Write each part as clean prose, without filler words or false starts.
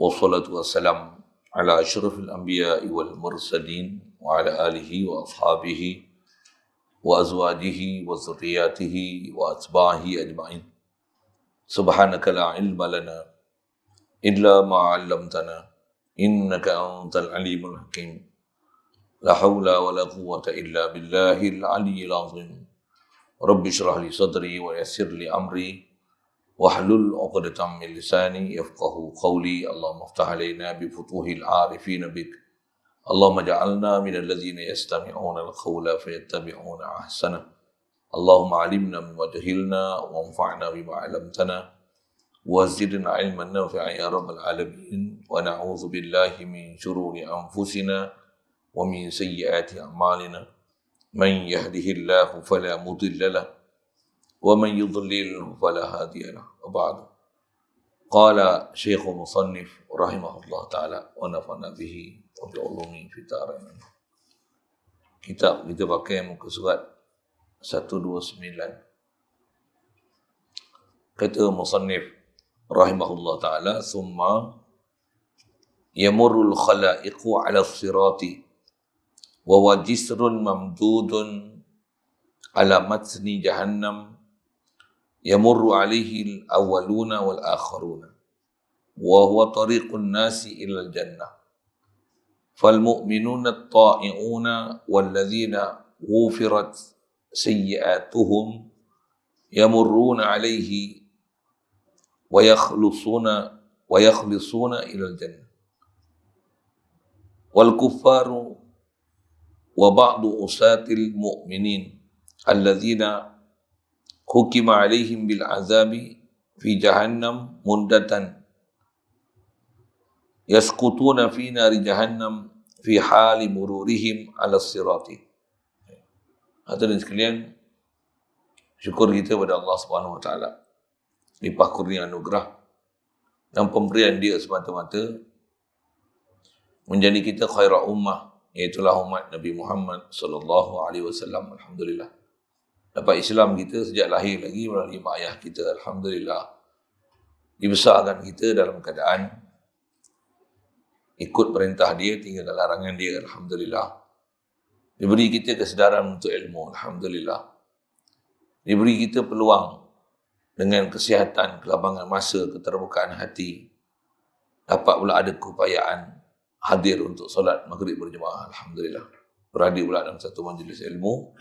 والصلاة والسلام على أشرف الأنبياء والمرسلين وعلى آله وأصحابه وأزواجه وذرياته وأتباعه أجمعين. سبحانك لا علم لنا إلا ما علمتنا إنك أنت العليم الحكيم. لا حول ولا قوة إلا بالله العلي العظيم. رب اشرح لي صدري ويسر لي أمري واحلل عقدة من لساني يفقه قولي. اللهم افتح علينا بفتوح العارفين بك. اللهم اجعلنا من الذين يستمعون القول فيتبعون أحسنه. اللهم علمنا مما جهلنا وانفعنا بما علمتنا وزدنا علما نافعا يا رب العالمين. ونعوذ بالله من شرور أنفسنا ومن سيئات أعمالنا. من يهده الله فلا مضل له ومن يضلل فلا هادي له. وبعد. قال شيخ مصنف رحمه الله تعالى ونفعنا به وبعلومه في الدارين. Kitab kita pakai muka surat 129. Kata musannif rahimahullah ta'ala, summa yamurrul khalaiqu ala sirati wa wajisrun mamdudun ala matni jahannam yamurru alaihi al-awwaluna wal-akharuna wa huwa tariqun nasi ila al-jannah fal mu'minuna at-ta'i'una wal-ladhina ghufirat sayyi'atuhum yamurruna alaihi wa yakhlusuna ila al-jannah wal kuffaru wa ba'du usatil mu'minin alladhina hukima alaihim bil azabi fi jahannam mundatan yaskutuna fi nari jahannam fi hali mururihim ala sirati. Hadirin sekalian, syukur kita kepada Allah Subhanahu wa taala limpah kurnia anugerah dan pemberian dia semata-mata menjadi kita khairah ummah, iaitulah umat Nabi Muhammad sallallahu alaihi wasallam. Alhamdulillah. Dapat Islam kita sejak lahir lagi melalui mak ayah kita. Alhamdulillah. Dibesarkan kita dalam keadaan ikut perintah dia, tinggalkan larangan dia. Alhamdulillah. Diberi kita kesedaran untuk ilmu. Alhamdulillah. Diberi kita peluang dengan kesihatan, kelapangan masa, keterbukaan hati. Dapat pula ada keupayaan hadir untuk solat maghrib berjemaah. Alhamdulillah. Berada pula dalam satu majlis ilmu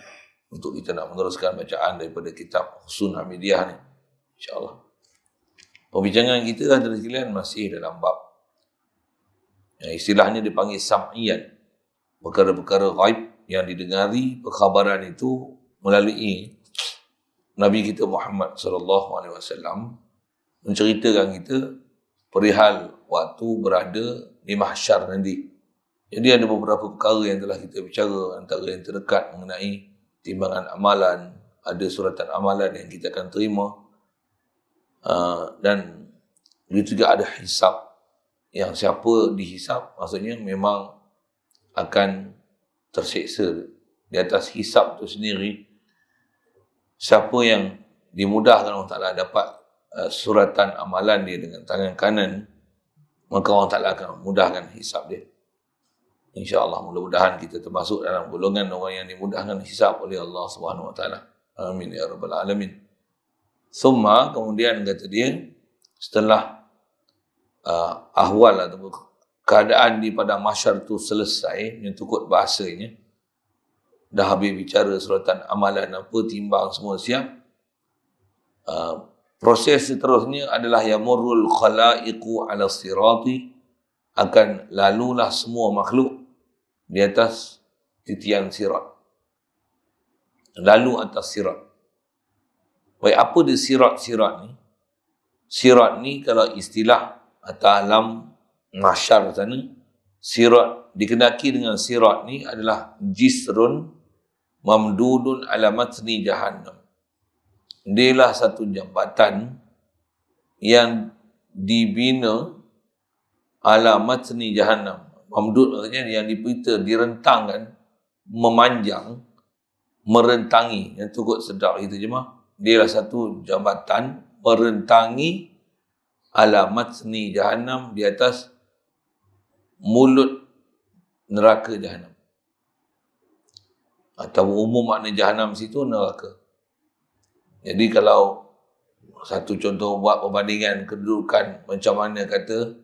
untuk kita nak meneruskan bacaan daripada kitab Husnul Hamidiyah ni, insyaAllah. Perbincangan kita adalah sekalian masih dalam bab yang istilahnya dipanggil sam'iyan, perkara-perkara ghaib yang didengari perkhabaran itu melalui Nabi kita Muhammad sallallahu alaihi wasallam menceritakan kita perihal waktu berada di mahsyar nanti. Jadi ada beberapa perkara yang telah kita bicara, antara yang terdekat mengenai timbangan amalan, ada suratan amalan yang kita akan terima, dan begitu juga ada hisab, yang siapa dihisab maksudnya memang akan terseksa di atas hisab itu sendiri. Siapa yang dimudahkan Allah Ta'ala dapat suratan amalan dia dengan tangan kanan, maka Allah Ta'ala akan mudahkan hisab dia. InsyaAllah, mudah-mudahan kita termasuk dalam golongan orang yang dimudahkan hisab oleh Allah Subhanahu Wa Taala. Amin ya rabbal alamin. Summa, kemudian kata dia, setelah ahwal atau keadaan di padang mahsyar itu selesai, yang tukut bahasanya, dah habis bicara suratan amalan apa, timbang semua siap, proses seterusnya adalah yamurrul khalaiqu ala sirati, akan lalulah semua makhluk di atas titian sirat. Lalu atas sirat. Baik, apa dia sirat ni? Sirat ni kalau istilah atau alam mahsyar sana, sirat dikenaki dengan sirat ni adalah jisrun mamdudun ala matni jahannam. Dialah satu jambatan yang dibina ala matni jahannam. Mamdud maksudnya yang direntangkan, memanjang, merentangi. Yang tukut sedap kita jemaah. Dialah satu jambatan merentangi ala matni jahannam, di atas mulut neraka Jahannam. Atau umum makna Jahannam situ neraka. Jadi kalau satu contoh buat perbandingan kedudukan macam mana kata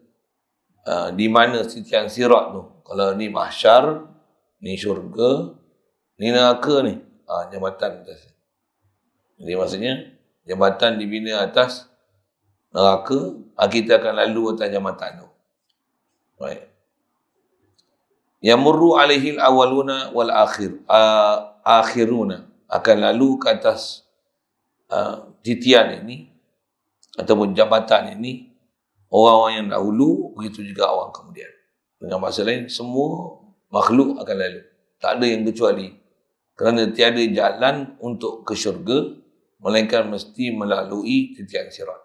di mana titian sirat tu. Kalau ni mahsyar, ni syurga, ni neraka ni. Jambatan atas. Jadi maksudnya jambatan dibina atas neraka, kita akan lalu atas jambatan tu. Baik. Yamurru alaihi al-awwaluna wal akhiruna, akan lalu ke atas titian ini ataupun jambatan ini orang-orang yang dahulu, begitu juga orang kemudian. Dengan bahasa lain, semua makhluk akan lalu. Tak ada yang kecuali. Kerana tiada jalan untuk ke syurga, melainkan mesti melalui titian sirat.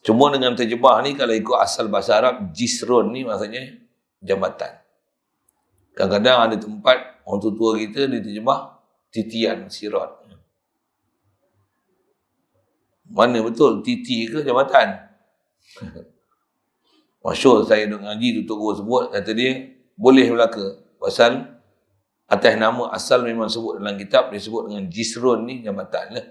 Cuma dengan terjemah ni, kalau ikut asal bahasa Arab, jisrun ni maksudnya jambatan. Kadang-kadang ada tempat orang tua kita diterjemah titian sirat. Mana betul, titi ke jambatan? Masyhur saya duk ngaji, Tutup Guru sebut, kata dia, boleh belaka. Pasal atas nama asal memang sebut dalam kitab, dia sebut dengan jisrun ni jambatan lah.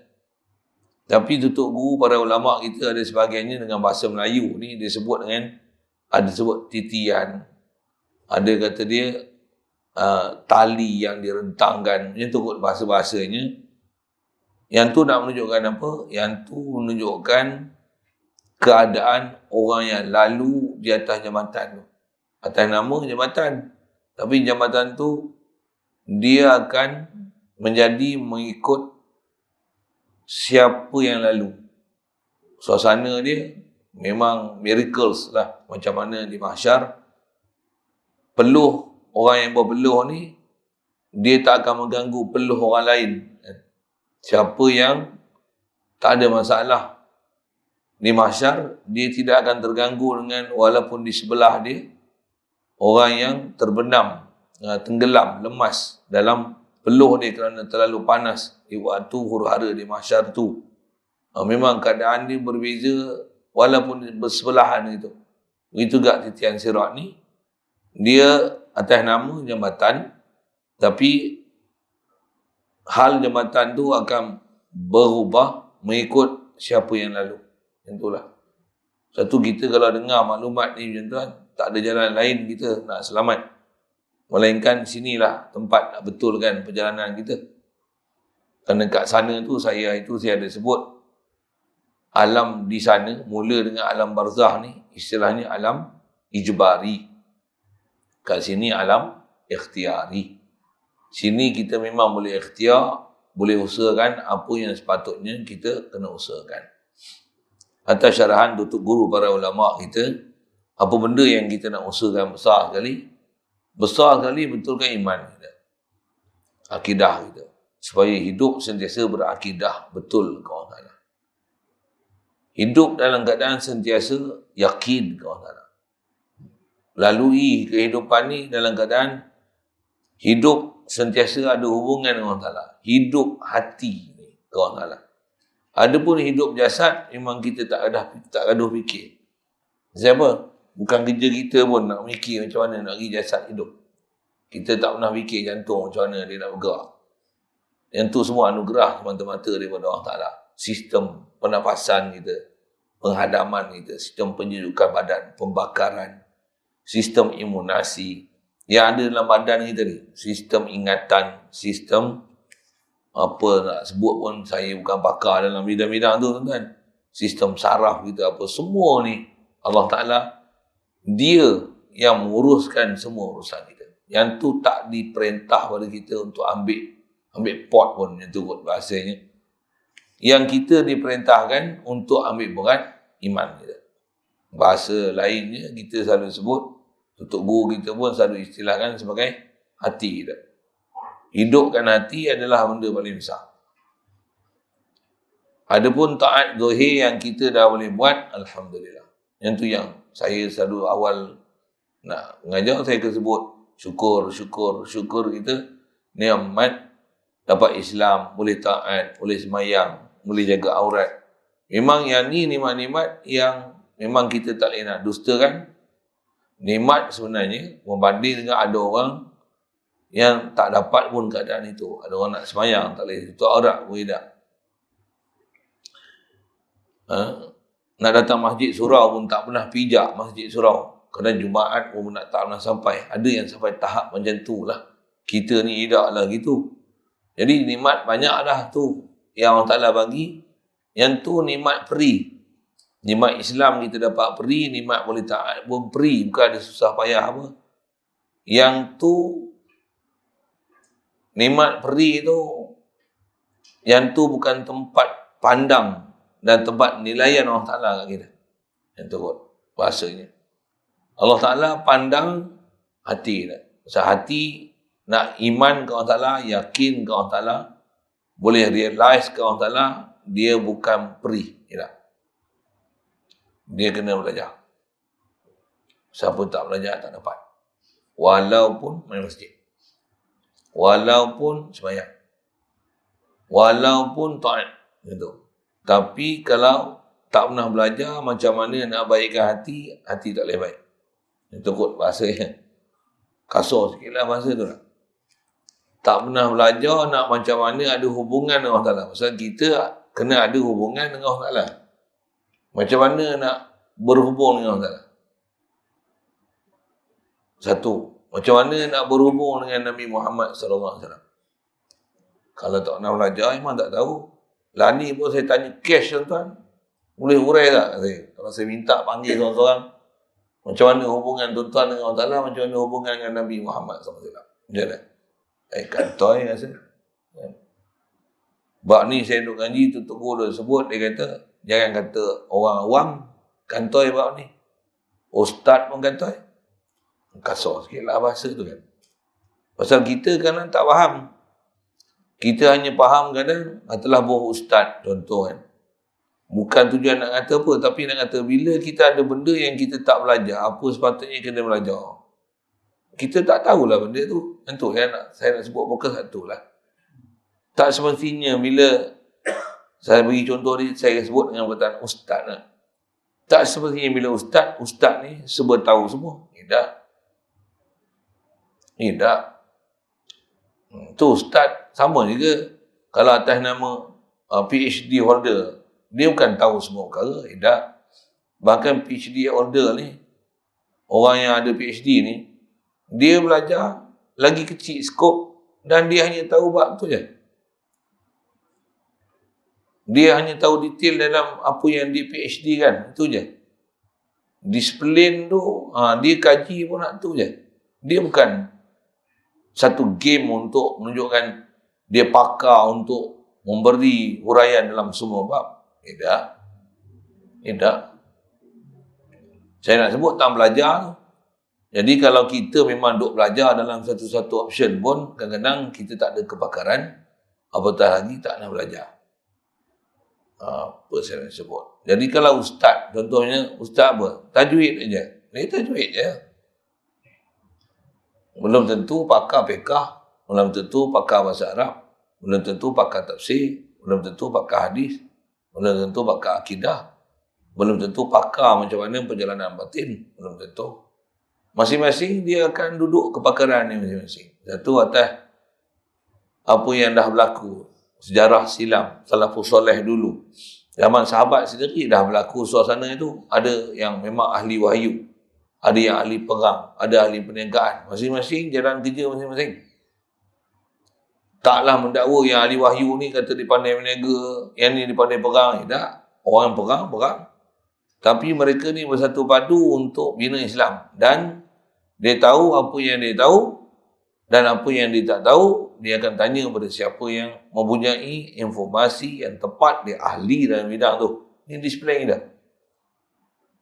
Tapi Tutup Guru, para ulama kita ada sebahagiannya dengan bahasa Melayu ni, dia sebut dengan, ada sebut titian, ada kata dia tali yang direntangkan, macam tu kot bahasa-bahasanya. Yang tu nak menunjukkan apa? Yang tu menunjukkan keadaan orang yang lalu di atas jambatan tu. Atas nama jambatan. Tapi jambatan tu, dia akan menjadi mengikut siapa yang lalu. Suasana dia memang miracles lah. Macam mana di mahsyar, peluh orang yang berpeluh ni, dia tak akan mengganggu peluh orang lain. Siapa yang tak ada masalah di mahsyar, dia tidak akan terganggu dengan, walaupun di sebelah dia orang yang terbenam, tenggelam, lemas dalam peluh dia kerana terlalu panas di waktu huru-hara di mahsyar tu. Memang keadaan dia berbeza walaupun bersebelahan itu. Begitu juga titian sirat ni, dia atas nama jambatan, tapi hal jambatan tu akan berubah mengikut siapa yang lalu. Macam itulah. Satu, kita kalau dengar maklumat ni macam tu kan, tak ada jalan lain kita nak selamat, melainkan sinilah tempat nak betulkan perjalanan kita. Kerana kat sana tu, saya ada sebut alam di sana, mula dengan alam barzah ni, istilahnya alam ijbari. Kat sini alam ikhtiari. Sini kita memang boleh ikhtiar, boleh usahakan apa yang sepatutnya kita kena usahakan. Atas syarahan Tutup Guru para ulama kita, apa benda yang kita nak usahakan besar sekali? Besar sekali betulkan iman kita, akidah kita, supaya hidup sentiasa berakidah betul ke Allah Ta'ala. Hidup dalam keadaan sentiasa yakin ke Allah Ta'ala. Lalui kehidupan ni dalam keadaan hidup sentiasa ada hubungan dengan Allah Ta'ala. Hidup hati ni ke Allah Ta'ala. Adapun hidup jasad, memang kita tak gaduh fikir. Siapa? Bukan kerja kita pun nak fikir macam mana nak pergi jasad hidup. Kita tak pernah fikir jantung macam mana dia nak bergerak. Yang tu semua anugerah semata-mata daripada Allah Ta'ala. Sistem pernafasan kita, penghadaman kita, sistem penyejukan badan, pembakaran, sistem imunasi yang ada dalam badan kita ni, sistem ingatan, sistem apa nak sebut pun, saya bukan pakar dalam bidang-bidang tu tuan-tuan. Sistem saraf kita apa, semua ni Allah Ta'ala, dia yang menguruskan semua urusan kita. Yang tu tak diperintah pada kita untuk ambil pot pun, macam tu kot bahasanya. Yang kita diperintahkan untuk ambil berat iman kita. Bahasa lainnya kita selalu sebut, Tutup Guru kita pun selalu istilahkan sebagai hati kita. Hidupkan hati adalah benda paling besar. Adapun taat zahir yang kita dah boleh buat, alhamdulillah. Yang tu yang saya selalu awal nak mengajar, saya akan sebut syukur kita nikmat dapat Islam, boleh taat, boleh semayang, boleh jaga aurat. Memang yang ni nikmat-nikmat yang memang kita tak boleh nak dustakan. Nikmat sebenarnya berbanding dengan ada orang yang tak dapat pun keadaan itu. Ada orang nak semayang, tak boleh tutup aurat pun tidak. Nak datang masjid surau pun tak pernah pijak masjid surau. Kadang Jumaat pun tak pernah sampai. Ada yang sampai tahap macam tu lah. Kita ni tidak lah gitu. Jadi nikmat banyak dah tu yang Allah Ta'ala bagi. Yang tu nikmat peri. Nikmat Islam kita dapat peri, nikmat boleh taat pun peri. Bukan ada susah payah apa. Yang tu nikmat peri tu, yang tu bukan tempat pandang dan tempat penilaian Allah Ta'ala kat kita. Yang tu kot bahasanya. Allah Ta'ala pandang hati kita. Pasal hati nak iman ke Allah Ta'ala, yakin ke Allah Ta'ala, boleh realize ke Allah Ta'ala, dia bukan peri. Tidak. Dia kena belajar. Siapa tak belajar tak dapat. Walaupun main masjid. Walaupun sembahyang. Walaupun taat. Gitu. Tapi kalau tak pernah belajar macam mana nak baikkan hati, hati tak boleh baik. Itu kot bahasanya. Kasar sikit lah bahasa tu lah. Tak pernah belajar nak macam mana ada hubungan dengan Allah Ta'ala. Pasal kita kena ada hubungan dengan Allah Ta'ala. Macam mana nak berhubung dengan Allah Ta'ala? Satu. Macam mana nak berhubung dengan Nabi Muhammad SAW? Kalau tak pernah belajar, memang tak tahu. Lah ni pun saya tanya cash tuan-tuan. Boleh hurai tak? Kalau saya minta panggil seorang-seorang, macam mana hubungan tuan-tuan dengan Allah Ta'ala, macam mana hubungan dengan Nabi Muhammad SAW? Macam mana? Kantoi rasa. Bab ni saya duduk ngaji, tu guru sebut, dia kata, jangan kata orang awam kantoi bab ni. Ustaz pun kantoi. Kasar sikit lah bahasa tu kan. Pasal kita kadang tak faham. Kita hanya faham kadang telah buah ustaz, contoh kan. Bukan tujuan nak kata apa, tapi nak kata bila kita ada benda yang kita tak belajar, apa sepatutnya kena belajar. Kita tak tahulah benda tu. Tentu saya nak sebut fokus satu lah. Tak semestinya bila saya bagi contoh ni, saya sebut dengan perkataan ustaz lah. Tak semestinya bila ustaz ni serba tahu semua. Tidak. Tu ustaz sama juga. Kalau atas nama PhD holder, dia bukan tahu semua perkara. Tidak. Bahkan PhD holder ni, orang yang ada PhD ni, dia belajar lagi kecil skop dan dia hanya tahu bab tu je. Dia hanya tahu detail dalam apa yang dia PhD kan. Itu je. Disiplin tu, dia kaji pun nak tu je. Dia bukan satu game untuk menunjukkan dia pakar untuk memberi huraian dalam semua bab. Tidak. Saya nak sebut tak belajar. Jadi kalau kita memang duk belajar dalam satu-satu option pun, kadang-kadang kita tak ada kepakaran, apatah lagi tak nak belajar. Apa saya nak sebut. Jadi kalau ustaz, contohnya ustaz apa? Tajwid aja. Dia tajwid je. Belum tentu pakar fiqh, belum tentu pakar bahasa Arab, belum tentu pakar tafsir, belum tentu pakar hadis, belum tentu pakar akidah, belum tentu pakar macam mana perjalanan batin, belum tentu. Masing-masing dia akan duduk kepakaran ni masing-masing. Satu atas apa yang dah berlaku, sejarah silam, salafus soleh dulu. Zaman sahabat sendiri dah berlaku suasana itu. Ada yang memang ahli wahyu, ada yang ahli perang, ada ahli perniagaan. Masing-masing jalan kerja masing-masing. Taklah mendakwa yang ahli wahyu ni kata dia pandai berniaga, yang ni dia pandai perang. Tak. Orang perang. Tapi mereka ni bersatu padu untuk bina Islam. Dan dia tahu apa yang dia tahu dan apa yang dia tak tahu, dia akan tanya kepada siapa yang mempunyai informasi yang tepat, dia ahli dalam bidang tu. Ini display dah.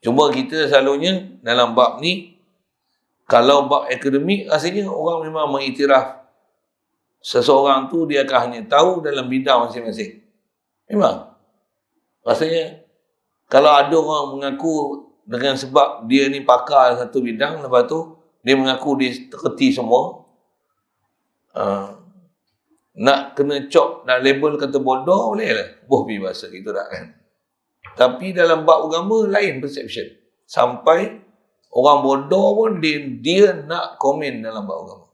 Cuma kita selalunya dalam bab ni, kalau bab akademik, rasanya orang memang mengiktiraf seseorang tu dia akan hanya tahu dalam bidang masing-masing. Memang. Rasanya, kalau ada orang mengaku dengan sebab dia ni pakar satu bidang, lepas tu dia mengaku dia terkerti semua, nak kena cop, nak label kata bodoh, boleh lah. Boh pergi bahasa gitu tak kan. Tapi dalam bab agama lain perception. Sampai orang bodoh pun dia nak komen dalam bab agama.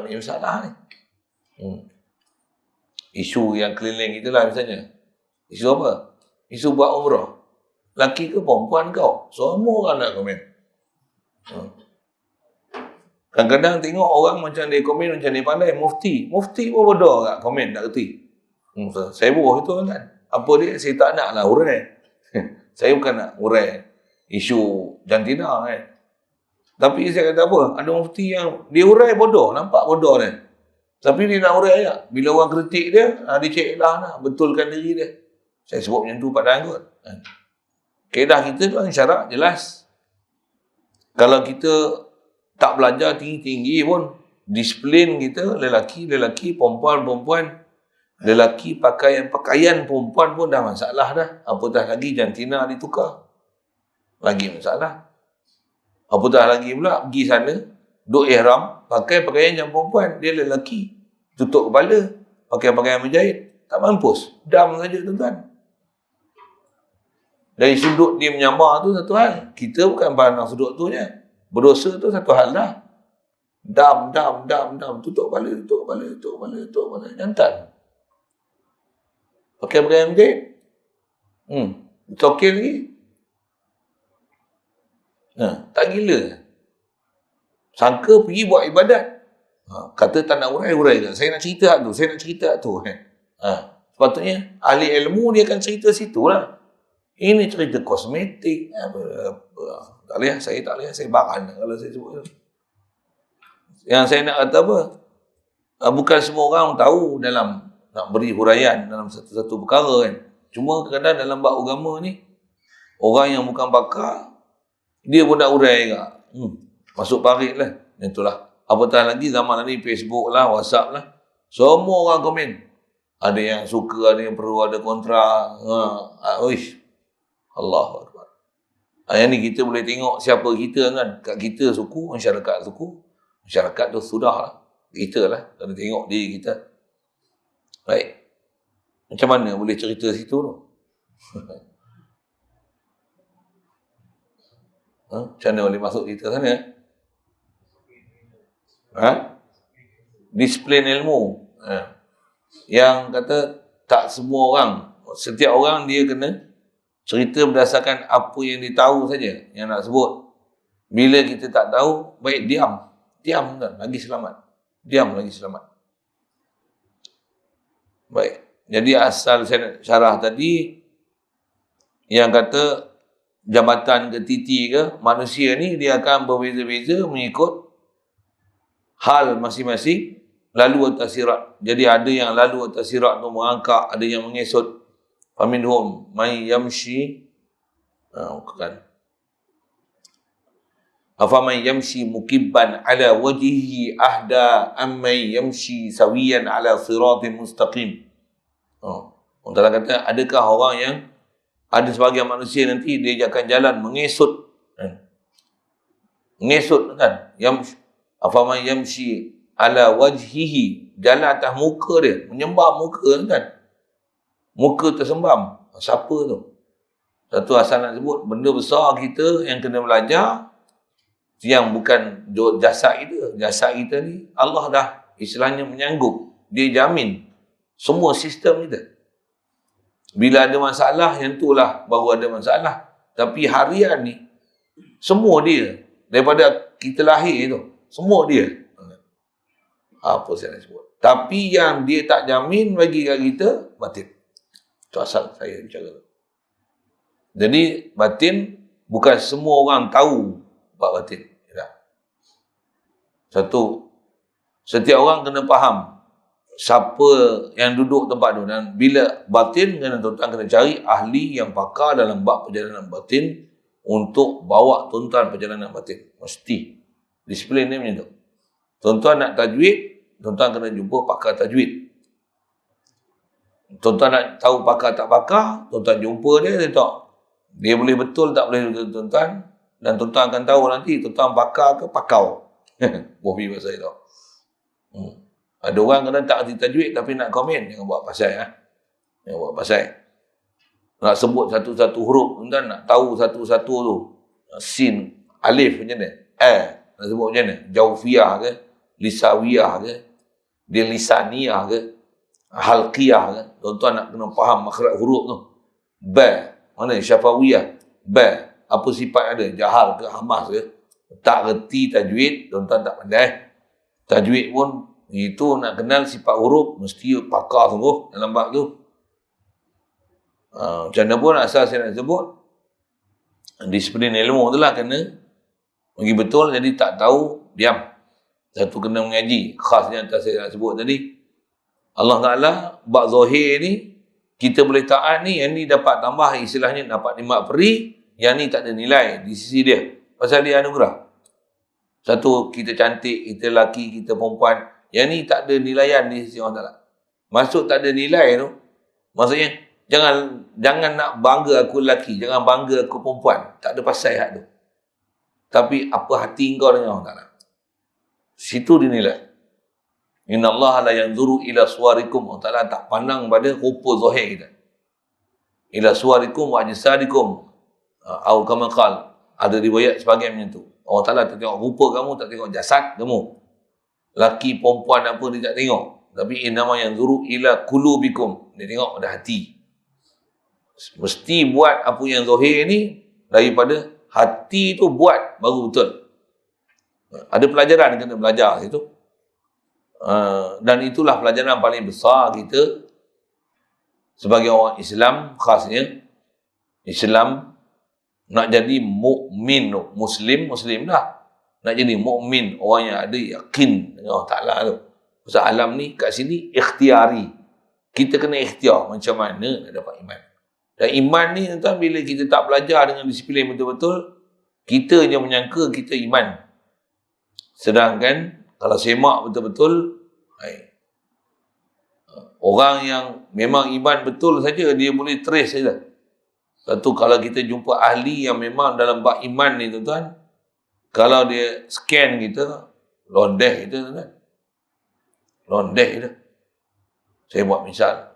Ni masalah ni. Isu yang keliling kita lah misalnya. Isu apa? Isu buat umrah. Laki ke perempuan kau? Semua orang nak komen. Kadang-kadang tengok orang macam dia komen macam dia pandai. Mufti pun bodoh tak komen, tak kerti. Saya buruh itu kan. Apa dia? Saya tak nak lah urai. Saya bukan nak urai isu jantina kan. Tapi saya kata apa? Ada mufti yang dia urai bodoh. Nampak bodoh dia. Tapi dia nak urai je. Bila orang kritik dia, dia ceklah nak betulkan diri dia. Saya sebut macam tu pada anggot. Kaedah kita tu syarat jelas. Kalau kita tak belajar tinggi-tinggi pun, disiplin kita, lelaki, perempuan, lelaki pakaian perempuan pun dah masalah dah. Apatah lagi jantina ditukar. Lagi masalah. Apatah lagi pula pergi sana, duk ihram, pakai pakaian yang perempuan. Dia lelaki. Tutup kepala, pakai pakaian menjahit. Tak mampus. Dam saja tuan-tuan. Dari sudut dia menyamar tu satu hal. Kita bukan pandang sudut tu je. Berdosa tu satu hal dah. Dam. Tutup kepala. Jantan. Pakai pakaian menjahit. Cokil lagi. Tak gila. Sangka pergi buat ibadat. Kata tak nak urai ke? Saya nak cerita tu. Sepatutnya ahli ilmu dia akan cerita situ lah. Ini cerita kosmetik. Tak boleh, saya baran kalau saya sebut. Yang saya nak kata apa? Bukan semua orang tahu dalam nak beri huraian dalam satu-satu perkara kan. Cuma kadang-kadang dalam bab agama ni, orang yang bukan pakar, dia pun nak urai ke. Masuk parit lah. Itulah. Apatah lagi zaman ni Facebook lah, WhatsApp lah. Semua orang komen. Ada yang suka, ada yang perlu, ada kontra. Allahu Akbar. Yang ni kita boleh tengok siapa kita kan. Kat kita suku, masyarakat suku. Masyarakat tu sudah lah. Kita lah. Kena tengok diri kita. Baik. Macam mana boleh cerita situ tu? Macam mana boleh masuk cerita sana? Disiplin ilmu. Yang kata tak semua orang. Setiap orang dia kena cerita berdasarkan apa yang dia tahu saja yang nak sebut. Bila kita tak tahu, baik diam kan, lagi selamat. Diam lagi selamat. Baik. Jadi asal saya nak syarah tadi yang kata jabatan ke titi ke, manusia ni dia akan berbeza-beza mengikut hal masing-masing, lalu atas sirat. Jadi ada yang lalu atas sirat tu merangkak, ada yang mengesut. Faminhum may yamshi bukan. Afaman yamshi mukibban ala wajhihi ahda amman yamshi sawiyan ala siratin mustaqim. Allah Ta'ala kata, adakah orang yang ada sebagian manusia nanti dia akan jalan mengesut. Mengesut kan? Afaman yamshi ala wajhihi, jalan atas muka dia, menyembah muka kan? Muka tersembam. Siapa tu? Satu asal nak sebut, benda besar kita yang kena belajar, yang bukan jasad kita. Jasad kita ni, Allah dah istilahnya menyanggup. Dia jamin semua sistem kita. Bila ada masalah, yang itulah baru ada masalah. Tapi harian ni, semua dia. Daripada kita lahir tu, semua dia. Apa saya nak sebut. Tapi yang dia tak jamin bagi kat kita, batin. Itu asal saya bicara. Jadi batin bukan semua orang tahu bab batin. Satu, setiap orang kena faham siapa yang duduk tempat tu. Dan bila batin, tuan-tuan kena cari ahli yang pakar dalam bab perjalanan batin untuk bawa tuan-tuan perjalanan batin. Mesti. Disiplin ni macam tu. Tuan-tuan nak tajwid, tuan-tuan kena jumpa pakar tajwid. Tuan-tuan nak tahu pakar tak pakar, tuan-tuan jumpa dia, dia boleh betul tak boleh betul tuan-tuan, dan tuan-tuan akan tahu nanti tuan-tuan pakar ke pakau. Bobi bahasa itu. Ada orang kadang tak erti tajwid tapi nak komen, jangan buat pasal. Jangan buat pasal. Nak sebut satu-satu huruf, tuan nak tahu satu-satu tu. Sin, alif macam mana? Nak sebut macam mana? Jaufiyah ke? Lisawiyah ke? Dia lisaniyah ke? Halqiyah ke? Tuan-tuan nak kena faham makhraj huruf tu. Ba, mana? Syafawiyah. Ba, apa sifat ada? Jahar ke? Hamas ke? Tak reti tajwid, tuan-tuan tak pandai. Tajwid pun, itu nak kenal sifat huruf, mesti pakar sungguh dalam bab tu. Macam mana pun asal saya nak sebut, disiplin ilmu tu lah kena bagi betul, jadi tak tahu, diam. Satu kena mengaji, khasnya atas saya nak sebut tadi. Allah Ta'ala, bab zahir ni, kita boleh taat ni, yang ni dapat tambah, istilahnya dapat 5 peri, yang ni tak ada nilai di sisi dia. Pasal dia anugerah. Satu, kita cantik, kita lelaki, kita perempuan, yang ni tak ada nilaian di sisi Allah Ta'ala. Maksud tak ada nilai tu, maksudnya, Jangan nak bangga aku lelaki, jangan bangga aku perempuan. Tak ada pasal hak tu. Tapi apa hati kau dengan Allah Ta'ala. Situ dinilai. Inna Allah la yanzuru ila suwarikum. Allah Ta'ala tak pandang pada rupa zahir kita. Ila suwarikum wa ajsadikum. Atau kama qal. Ada riwayat sebagian macam tu. Allah Ta'ala tak tengok rupa kamu, tak tengok jasad kamu. Laki, perempuan apa dia tak tengok. Tapi innama yanzuru ila qulubikum. Dia tengok pada hati. Mesti buat apa yang zahir ni daripada hati tu buat baru betul. Ada pelajaran kena belajar situ. Dan itulah pelajaran paling besar kita sebagai orang Islam, khasnya Islam nak jadi mukmin, muslim dah. Nak jadi mukmin, orang yang ada yakin dengan Allah Ta'ala tu. Pasal alam ni kat sini ikhtiari. Kita kena ikhtiar macam mana nak dapat iman. Dan iman ni tuan, bila kita tak belajar dengan disiplin betul-betul, kita je menyangka kita iman. Sedangkan kalau semak betul-betul, orang yang memang iman betul saja, dia boleh trace saja. Satu, kalau kita jumpa ahli yang memang dalam bab iman ni tuan-tuan, kalau dia scan kita, londeh kita tuan-tuan. Londeh kita. Saya buat misal.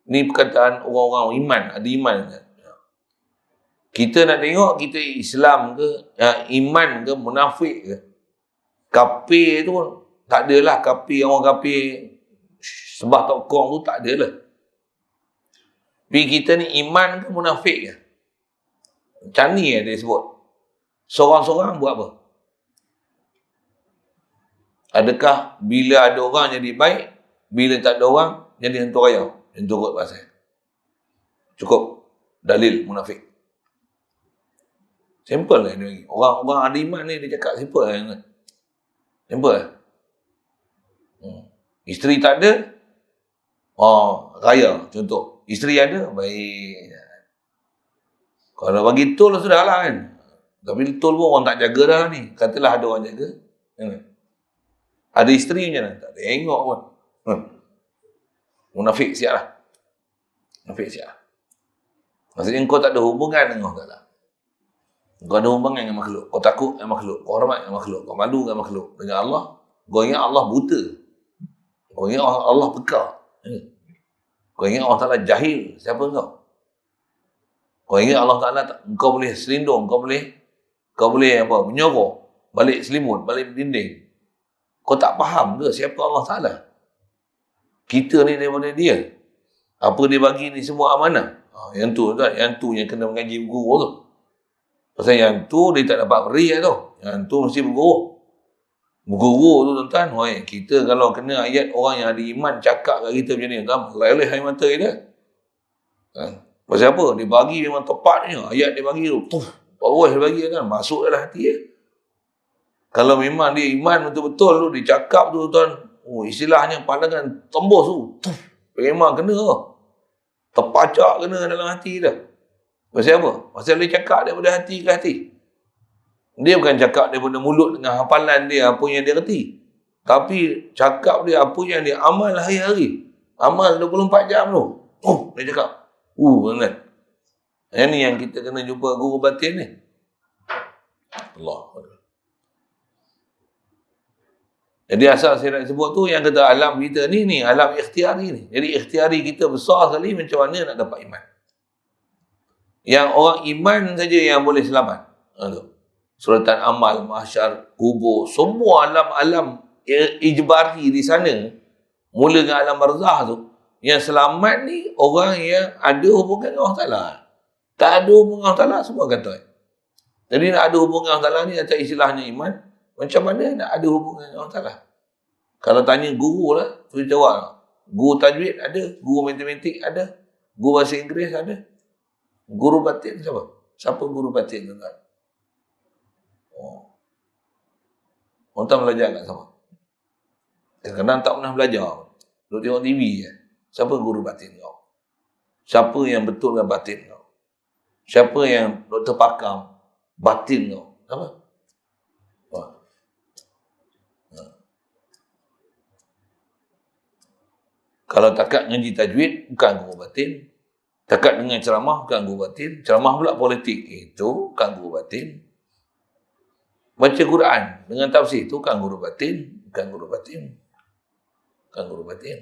Ni perkataan orang-orang iman, ada iman. Kita nak tengok kita Islam ke, iman ke, munafik ke. Kafir tu tak adalah, orang kafir sembah tokong tu tak adalah. Tapi kita ni iman ke munafik ke? Macam ni dia sebut. Seorang-seorang buat apa? Adakah bila ada orang jadi baik, bila tak ada orang jadi hantu raya? Yang turut pasal. Cukup dalil munafik. Simple lah dia bagi. Orang ada iman ni dia cakap simple lah. Simple lah. Isteri tak ada, raya contoh. Isteri ada, baik. Kalau bagi tol sudah lah kan. Tapi tol pun orang tak jaga dah ni. Katalah ada orang jaga. Ada isteri macam mana? Tak tengok pun. Munafik siap lah. Munafik siap lah. Maksudnya kau tak ada hubungan dengan Allah Ta'ala. Kau ada hubungan dengan makhluk. Kau takut dengan makhluk. Kau hormat dengan makhluk. Kau malu dengan makhluk. Dengan Allah, kau ingat Allah buta. Kau ingat Allah peka. Kau ingat Allah Ta'ala jahil. Siapa kau? Kau ingat Allah Ta'ala kau boleh selindung. Kau boleh apa? Menyorok. Balik selimut. Balik dinding. Kau tak faham ke siapa Allah Ta'ala? Kita ni daripada dia. Apa dia bagi ni semua amanah. Yang tu yang kena mengaji guru tu. Pasal yang tu dia tak dapat beri tu. Yang tu mesti berguru. Berguru tu tuan-tuan, kita kalau kena ayat orang yang ada iman cakap kat kita macam ni, tuan, leleh air mata kita. Pasal apa? Dia bagi memang tepatnya. Ayat dia bagi tu, power dia bagi kan, masuk dalam hati dia. Kalau memang dia iman betul-betul tu, dia cakap tu tuan, istilahnya pandangan tembus tu, memang kena tu. Terpacak kena dalam hati dia. Pasal apa? Pasal dia cakap daripada hati ke hati. Dia bukan cakap daripada mulut dengan hafalan dia apa yang dia reti. Tapi cakap dia apa yang dia amal hari-hari. Amal 24 jam tu. Dia cakap. Kan? Ini yang kita kena jumpa guru batin ni. Allah. Jadi asal saya nak sebut tu, yang kata alam kita ni alam ikhtiari ni. Jadi ikhtiari kita besar sekali, macam mana nak dapat iman. Yang orang iman saja yang boleh selamat. Suratan amal, mahsyar, kubur, semua alam-alam ijbari di sana, mula dengan alam barzah tu, yang selamat ni orang yang ada hubungan dengan Allah Ta'ala. Tak ada hubungan dengan Allah Ta'ala, semua kata. Jadi nak ada hubungan dengan Allah Ta'ala ni, atas istilahnya iman, macam mana nak ada hubungan dengan Allah Ta'ala? Kalau tanya guru lah, tu jawab. Guru tajwid ada, guru matematik ada, guru bahasa Inggeris ada. Guru batin siapa? Siapa guru batin tuan-tuan? Orang tak belajar kat sama. Kadang-kadang tak pernah belajar. Duduk tengok TV je. Siapa guru batin kau? Siapa yang betul dengan batin kau? Siapa yang doktor pakar batin kau? Siapa? Kalau takat ngaji tajwid, bukan guru batin. Takat dengan ceramah, bukan guru batin. Ceramah pula politik, itu bukan guru batin. Baca Quran dengan tafsir, itu bukan guru batin. Bukan guru batin. Bukan guru batin.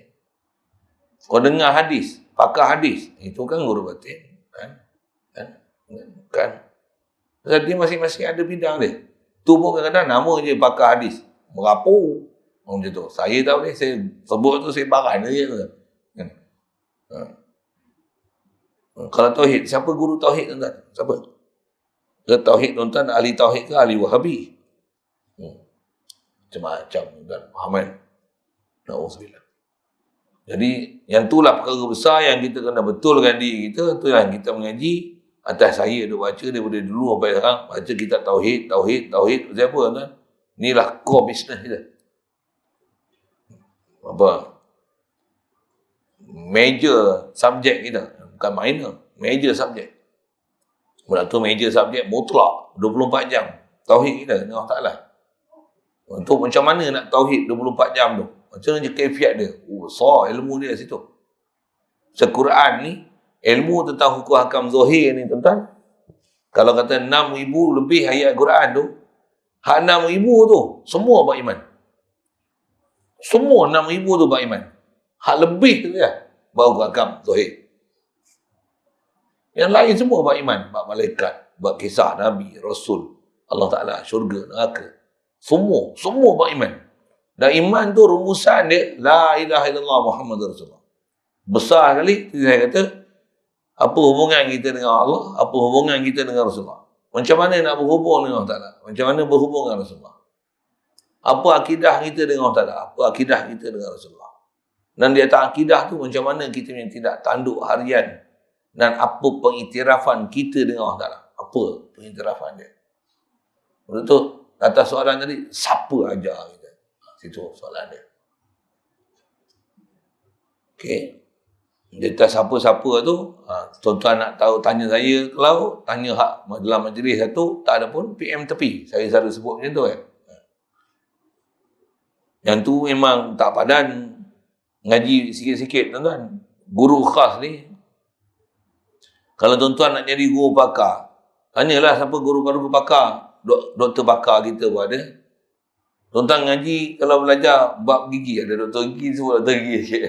Kau dengar hadis, pakar hadis, itu kan guru batin. Kan? Jadi masing-masing ada bidang dia. Tu pun kadang-kadang nama je pakar hadis. Merapu. Macam tu. Saya tak boleh, saya sebut tu saya baran je. Kan? Kalau tauhid, siapa guru tauhid tuan-tuan? Siapa? Ke tauhid tuan-tuan, ahli tauhid ke ahli wahabi? Macam-macam tuan-tuan. Faham kan? Na'udzubillah. Jadi, yang itulah perkara besar yang kita kena betulkan diri kita. Itu yang kita mengaji. Atas saya duk baca daripada dulu sampai sekarang. Baca kitab tauhid. Siapa tuan-tuan? Inilah core business kita. Apa? Major subjek kita. Bukan minor. Major subjek. Benda tu major subjek mutlak. 24 jam. Tauhid kita dengan Allah Ta'ala. Untuk macam mana nak tauhid 24 jam tu? Macam mana je kaifiat dia? Besar ilmu dia situ. Quran ni, ilmu tentang hukum hakam zahir ni tuan-tuan. Kalau kata 6,000 lebih ayat Quran tu, hak 6,000 tu, semua beriman. Semua 6,000 tu beriman. Hak lebih tu ya, baru hakam zahir. Yang lain semua beriman. Bab malaikat, bab kisah Nabi, Rasul, Allah Ta'ala, syurga, neraka. Semua beriman. Dan iman tu rumusan dia, La ilaha illallah Muhammad Rasulullah. Besar sekali, saya kata, apa hubungan kita dengan Allah, apa hubungan kita dengan Rasulullah. Macam mana nak berhubung dengan Allah Ta'ala? Macam mana berhubung dengan Rasulullah? Apa akidah kita dengan Allah Ta'ala? Apa akidah kita dengan Rasulullah? Dan di atas akidah tu, macam mana kita yang tidak tanduk harian dan apa pengiktirafan kita dengan Allah Ta'ala? Apa pengiktirafan dia? Betul? Atas soalan tadi, siapa ajar kita? Itu soalan dia. Okey. Dia atas siapa-siapa tu, tuan-tuan nak tahu, tanya saya, kalau tanya hak dalam majlis satu, tak ada pun PM tepi. Saya selalu sebut macam tu kan. Yang tu memang tak padan ngaji sikit-sikit tuan-tuan. Guru khas ni, kalau tuan-tuan nak jadi guru pakar, tanyalah siapa guru pakar. Doktor pakar kita pun ada. Tuan-tuan ngaji, kalau belajar bab gigi, ada doktor gigi, sebut doktor gigi sikit.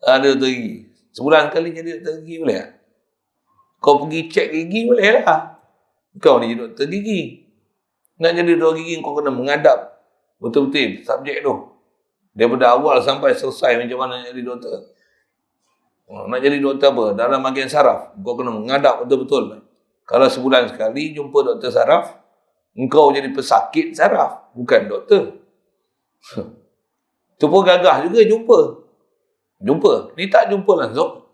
Ada doktor gigi. Sebulan sekali jadi doktor gigi boleh tak? Kau pergi cek gigi boleh lah. Kau ni jadi doktor gigi. Nak jadi doktor gigi, kau kena mengadap betul-betul subjek tu. Daripada awal sampai selesai macam mana jadi doktor. Nak jadi doktor apa? Dalam bahagian saraf. Kau kena mengadap betul-betul. Kalau sebulan sekali jumpa doktor saraf, engkau jadi pesakit saraf, bukan doktor. Tu pun gagah juga jumpa. Ni tak jumpa langsung.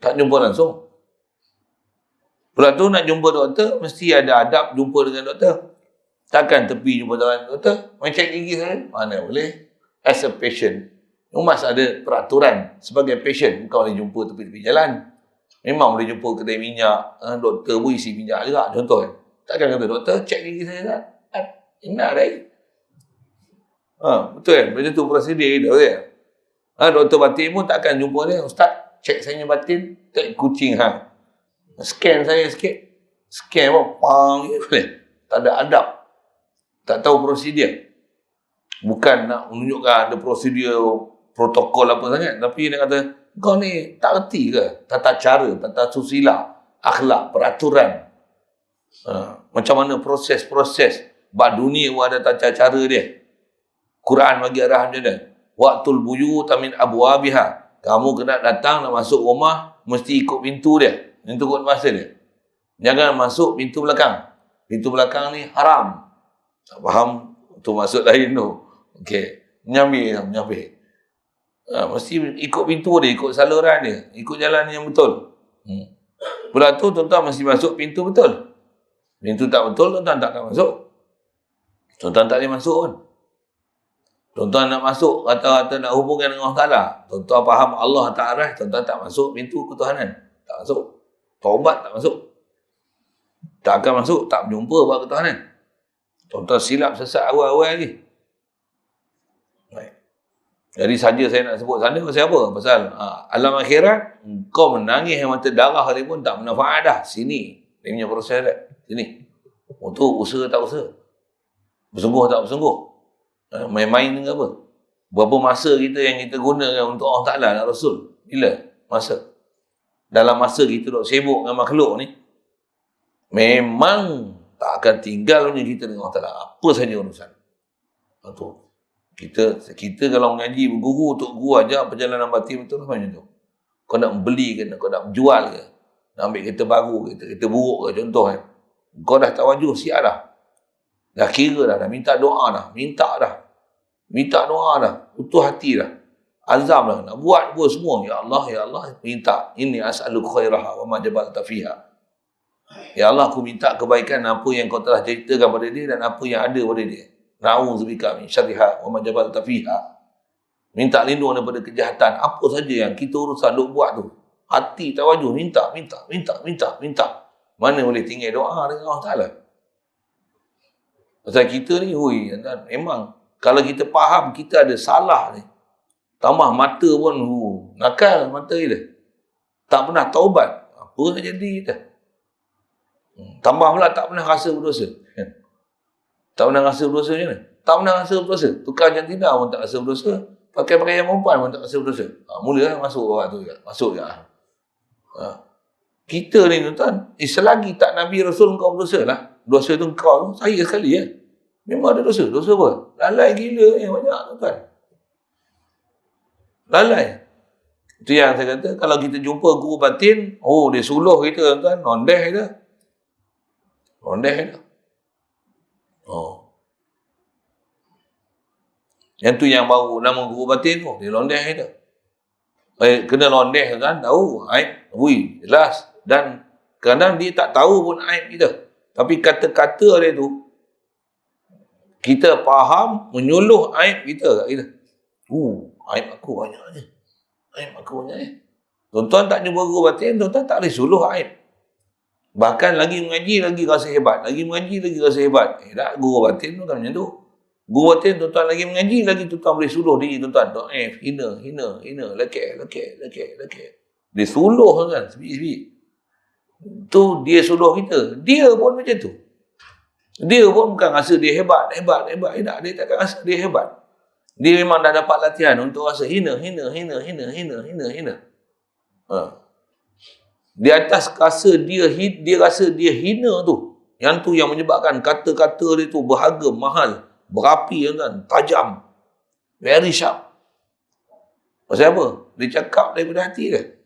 Tak jumpa langsung. Pula tu nak jumpa doktor, mesti ada adab jumpa dengan doktor. Takkan tepi jumpa dengan doktor. Main cek gigi saya, mana boleh. As a patient, Mas ada peraturan. Sebagai patient, kau boleh jumpa tepi-tepi jalan. Memang boleh jumpa kedai minyak. Doktor pun isi minyak juga, contoh kan. Takkan kata, doktor, cek gigi saya kan? Enak dah. Betul kan? Macam tu prosedur dia. Doktor batin pun takkan jumpa dia. Ustaz, cek saya batin. Tak kucing hang. Scan saya sikit. Scan apa? Pang. Tak ada adab. Tak tahu prosedur. Bukan nak menunjukkan ada prosedur protokol apa sangat. Tapi dia kata, Kau ni tak reti ke tata cara, tata susila, akhlak, peraturan. Macam mana proses-proses. Bak dunia pun ada tata cara dia. Quran bagi arah macam mana. Waqtul buyut min abwabiha. Kamu kena datang nak masuk rumah, mesti ikut pintu dia. Pintu ikut masa dia. Jangan masuk pintu belakang. Pintu belakang ni haram. Tak faham? Tu masuk lain tu. Okey. Menyambil. Mesti ikut pintu dia, ikut saluran dia. Ikut jalan yang betul. Pula tu tuan-tuan mesti masuk pintu betul. Pintu tak betul, tuan-tuan tak akan masuk. Tuan-tuan tak boleh masuk pun. Tuan-tuan nak masuk, kata-kata nak hubungkan dengan Allah Ta'ala. Tuan-tuan faham Allah Ta'ala, tuan-tuan tak masuk pintu ketuhanan. Tak masuk. Taubat tak masuk. Tak akan masuk, tak berjumpa buat ketuhanan. Tuan-tuan silap sesat awal-awal lagi. Baik. Jadi saja saya nak sebut sana pasal apa? Pasal alam akhirat, kau menangis yang mata darah hari pun tak manfaat dah. Sini. Dia punya proses dia. Sini. Untuk usaha tak usaha. Bersungguh tak bersungguh. Main-main dengan apa? Berapa masa kita yang kita gunakan untuk Allah Ta'ala dan Rasul? Bila? Masa. Dalam masa kita duk sibuk dengan makhluk ni, memang tak akan tinggal punya kita dengan Allah Ta'ala. Apa saja urusan. Itu. Kita kalau mengaji berguru untuk guru ajar perjalanan batin betul macam tu. Kau nak beli ke, kau nak jual ke, nak ambil kereta baru ke, kereta buruk ke, contoh kan. Kau dah tawajuh, siap dah. Dah kira dah minta doa dah. Minta doa dah. Utuh hati dah. Azam dah. Nak buat pun semua. Ya Allah, minta. Inni as'aluk khairaha wa ma jabalta fiha. Ya Allah, aku minta kebaikan apa yang kau telah ceritakan pada dia dan apa yang ada pada dia. Na'udzubika min syarriha wa ma jabalta fiha. Minta lindung daripada kejahatan. Apa saja yang kita urusan duk buat tu. Hati tawajuh. Minta. Mana boleh tinggal doa dengan Allah Ta'ala. Pasal kita ni, memang kalau kita faham kita ada salah ni, tambah mata pun nakal mata kita. Tak pernah taubat. Apa yang jadi kita? Tambah pula tak pernah rasa berdosa. Tak pernah rasa berdosa macam mana? Tak pernah rasa berdosa. Tukar jantina pun tak rasa berdosa. Pakai pakaian perempuan pun tak rasa berdosa. Mula masuk bawah tu juga. Masuk juga. Kita ni tuan-tuan, selagi tak Nabi Rasul kau berdosa lah. Dosa tu kau tu, saya sekali ya. Memang ada dosa. Dosa apa? Lalai gila yang banyak tuan-tuan. Lalai. Itu yang saya kata, kalau kita jumpa guru batin, dia suluh kita tuan-tuan, nondeh kita. Yang tu yang baru nama guru batin tu, dia londeh kita. Kena londeh kan, tahu aib, jelas. Dan kadang dia tak tahu pun aib kita. Tapi kata-kata dia tu, kita faham, menyuluh aib kita kat kita. Aib aku banyak je. Tuan-tuan tak jumpa guru batin, tuan-tuan tak boleh suluh aib. Bahkan lagi mengaji, lagi rasa hebat. Tak, guru batin tu kan macam tu. Guru batin, tuan-tuan lagi mengaji, lagi tuan-tuan boleh suluh diri tuan-tuan. Hina, lekek. Dia suluh kan, sebiji-sebiji. Tu dia suluh kita. Dia pun macam tu. Dia pun bukan rasa dia hebat. Dia takkan rasa dia hebat. Dia memang dah dapat latihan untuk rasa hina. Di atas rasa dia rasa dia hina tu. Yang tu yang menyebabkan kata-kata dia tu berharga, mahal, berapi kan, tajam. Very sharp. Pasal apa? Dia cakap daripada hati dia.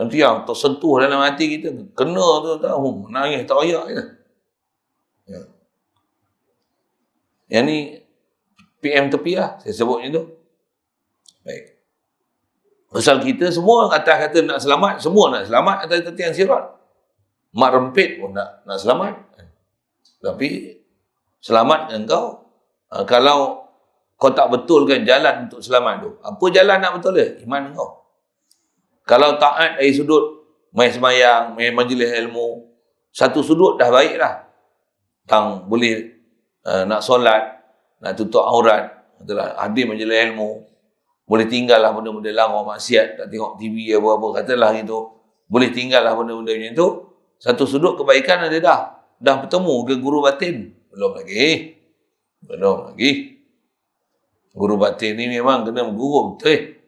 Nanti yang tersentuh dalam hati kita, kena tu tahu, nangis teriak kita. Ya. Yang ni PM tepi lah, saya sebut macam tu. Baik. Pasal kita semua atas kata nak selamat, semua nak selamat atas tetian sirat. Mak rempit pun nak selamat. Tapi selamat dengan kau, kalau kau tak betulkan jalan untuk selamat tu. Apa jalan nak betul dia? Iman kau. Kalau taat dari sudut main semayang, main majlis ilmu, satu sudut dah baik lah. Tang boleh nak solat, nak tutup aurat, hadir majlis ilmu, boleh tinggal lah benda-benda larang maksiat, tak tengok TV apa-apa, katalah gitu. Boleh tinggal lah benda-benda macam tu. Satu sudut kebaikan ada dah. Dah bertemu ke guru batin? Belum lagi. Guru batin ni memang kena berguru betul.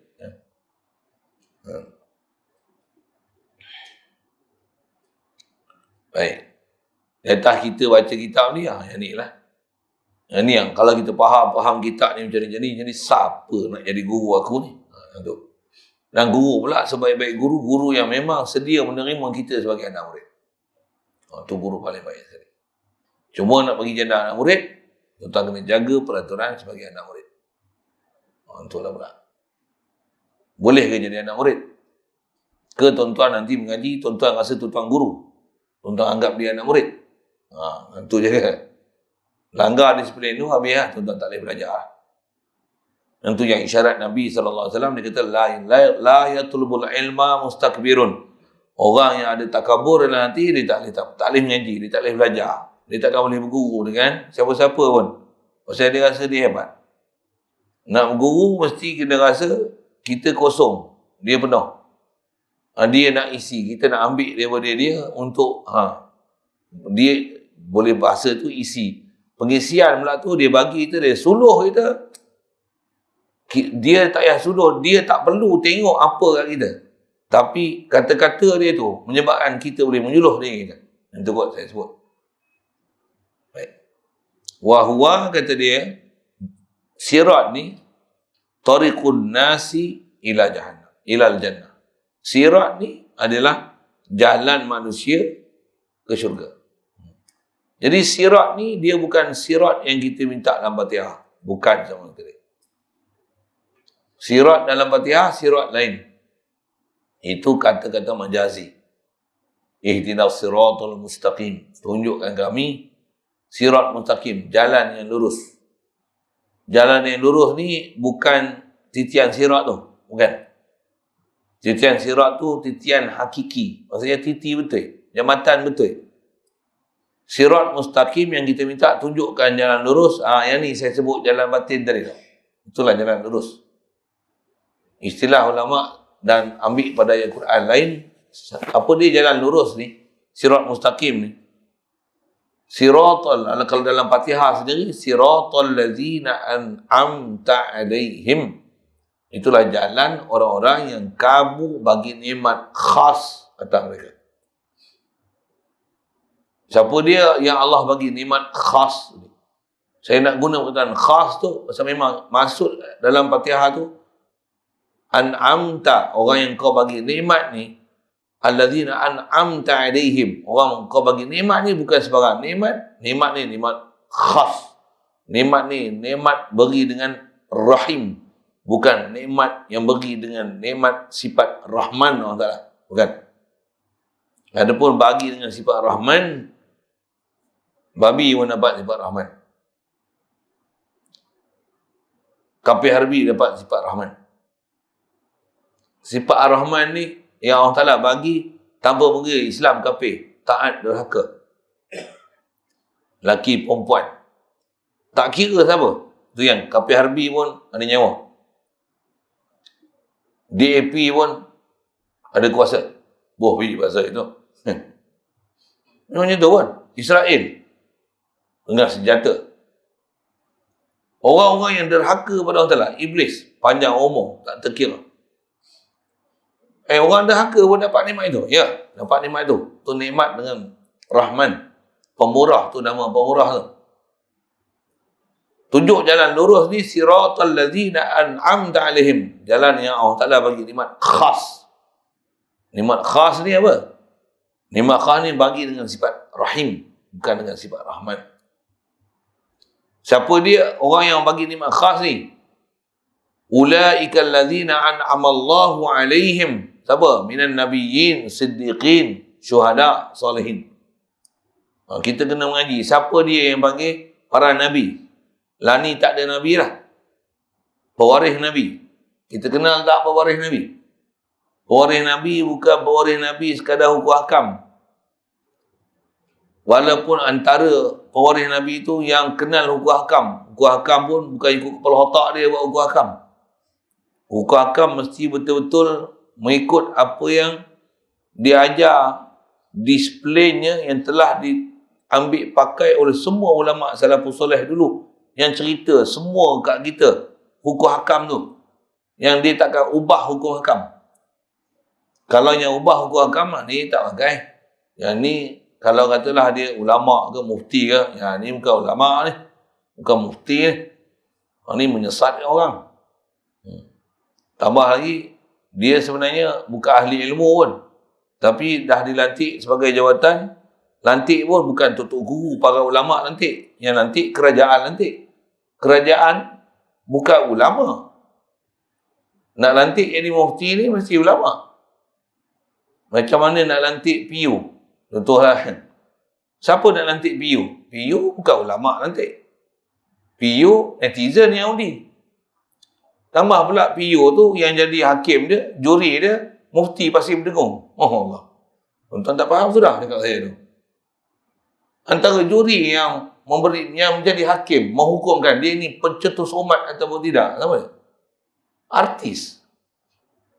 Baik. Lepas kita baca kitab ni, yang ni lah. Yang ni yang kalau kita faham kitab ni macam ni, jadi siapa nak jadi guru aku ni? Tu. Dan guru pula sebaik-baik guru yang memang sedia menerima kita sebagai anak murid. Tu guru paling baik sekali. Cuma nak bagi jadi anak murid, tuan kena jaga peraturan sebagai anak murid. Itulah pula. Boleh ke jadi anak murid? Ke tuan-tuan nanti mengaji, tuan-tuan rasa tuan-tuan guru. Tuan-tuan anggap dia anak murid. Itu je kan. Langgar disiplin tu, habis lah. Tuan-tuan tak boleh belajar. Itu yang isyarat Nabi SAW, dia kata, La yatulubul ilma mustakbirun. Orang yang ada takabur dalam hati, dia tak boleh mengaji, dia tak boleh belajar. Dia takkan boleh berguru dengan siapa-siapa pun. Pasal dia rasa dia hebat. Nak berguru, mesti kita rasa kita kosong. Dia penuh. Dia nak isi. Kita nak ambil daripada dia untuk, dia boleh bahasa tu isi. Pengisian pula tu, dia bagi kita, dia suluh kita. Dia tak payah suluh. Dia tak perlu tengok apa kat kita. Tapi kata-kata dia tu menyebabkan kita boleh menyuluh diri kita. Itu kot saya sebut. Baik. Wahuwa kata dia, sirat ni tariqun nasi ila jahannam, ilal jannah. Sirat ni adalah jalan manusia ke syurga. Jadi sirat ni dia bukan sirat yang kita minta dalam Fatihah. Bukan sama sekali. Sirat dalam Fatihah, sirat lain. Itu kata-kata majazi. Ihdinas siratal mustaqim. Tunjukkan kami sirat mustaqim, jalan yang lurus. Jalan yang lurus ni bukan titian sirat tu. Bukan. Titian sirat tu titian hakiki. Maksudnya titi betul. Jambatan betul. Sirat mustaqim yang kita minta tunjukkan jalan lurus. Yang ni saya sebut jalan batin tadi. Itulah jalan lurus. Istilah ulama dan ambil pada ayat Quran lain. Apa dia jalan lurus ni? Sirat mustaqim ni. Siratal, kalau dalam Fatihah sendiri, siratal ladzina an'amta alaihim. Itulah jalan orang-orang yang kamu bagi nikmat khas atas mereka. Siapa dia yang Allah bagi nikmat khas? Saya nak guna perkataan khas tu, pasal memang maksud dalam Fatihah tu, an'amta, orang yang kau bagi nikmat ni, alladzina an'amta alaihim, orang kau bagi nikmat ni bukan sebarang nikmat. Nikmat ni nikmat khas. Nikmat ni nikmat beri dengan rahim, bukan nikmat yang beri dengan nikmat sifat rahman Allah Taala, bukan. Adapun bagi dengan sifat rahman, babi pun dapat sifat rahman, kafir harbi dapat sifat rahman. Sifat ar-Rahman ni yang Allah Ta'ala bagi tanpa mengira Islam kafir, taat derhaka, laki perempuan, tak kira siapa. Tu yang kafir harbi pun ada nyawa, DAP pun ada kuasa. Biji bahasa itu. Macam tu kan. Israel dengan senjata. Orang-orang yang derhaka pada Allah Ta'ala, iblis, panjang umur, tak terkira. Orang derhaka pun dapat nikmat itu. Ya, dapat nikmat itu. Tu nikmat dengan Rahman. Pemurah tu nama pemurah tu. Tunjuk jalan lurus ni, siratal ladzina an'amta alaihim. Jalan yang Allah Ta'ala bagi nikmat khas. Nikmat khas ni apa? Nikmat khas ni bagi dengan sifat Rahim, bukan dengan sifat Rahman. Siapa dia orang yang bagi nikmat khas ni? Ulaikal ladzina an'amallahu alaihim. Siapa? Minan nabiyyin, siddiqin, syuhada, salihin. Kita kena mengaji. Siapa dia yang panggil para nabi? Lah ni tak ada nabi lah. Pewaris nabi. Kita kenal tak pewaris nabi? Pewaris nabi bukan pewaris nabi sekadar hukum hakam. Walaupun antara pewaris nabi itu yang kenal hukum hakam. Hukum hakam pun bukan ikut kepala otak dia buat hukum hakam. Hukum hakam mesti betul-betul mengikut apa yang diajar, displaynya yang telah diambil pakai oleh semua ulama' salafus soleh dulu, yang cerita semua kat kita hukum hakam tu, yang dia takkan ubah hukum hakam. Kalau yang ubah hukum agama ni tak pakai. Yang ni kalau katalah dia ulama ke mufti ke, yang ni bukan ulama ni, bukan mufti ni. Ni menyesatkan orang. Tambah lagi, dia sebenarnya bukan ahli ilmu pun. Tapi dah dilantik sebagai jawatan, lantik pun bukan tutup guru para ulama lantik. Yang lantik kerajaan lantik. Kerajaan bukan ulama. Nak lantik jadi mufti ni mesti ulama. Macam mana nak lantik PU? Contohlah. Siapa nak lantik PU? PU bukan ulama lantik. PU netizen yang undi. Tambah pula PU tu yang jadi hakim dia, juri dia, mufti Pasir Berdengung. Oh Allah. Tuan-tuan tak faham sudah dekat saya tu. Antara juri yang menjadi hakim, menghukumkan dia ni pencetus umat ataupun tidak. Apa dia? Artis.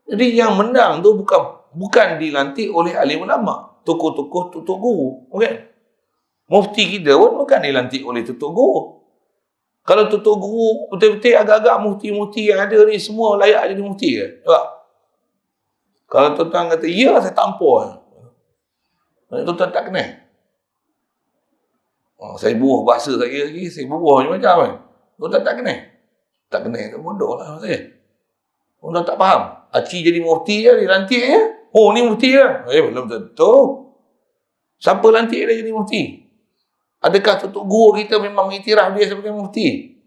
Jadi yang menang tu bukan dilantik oleh alim ulama, tokoh-tokoh tutup guru. Okay? Mufti kita pun bukan dilantik oleh tutup guru. Kalau tutup guru betul-betul agak-agak mufti-mufti yang ada ni semua layak jadi mufti ke? Tak? Kalau tuan-tuan kata, ya saya tampar. Tuan-tuan tak kenal. Saya buah bahasa saya lagi, saya buah macam kan. Tuan-tuan tak kenal. Tak kenal, bodoh lah saya. Tuan-tuan tak faham. Acik jadi mufti je, dilantik je. Oh, ni mufti je. Belum tentu. Siapa lantik dia jadi mufti? Adakah tutup guru kita memang mengiktiraf dia sebagai mufti?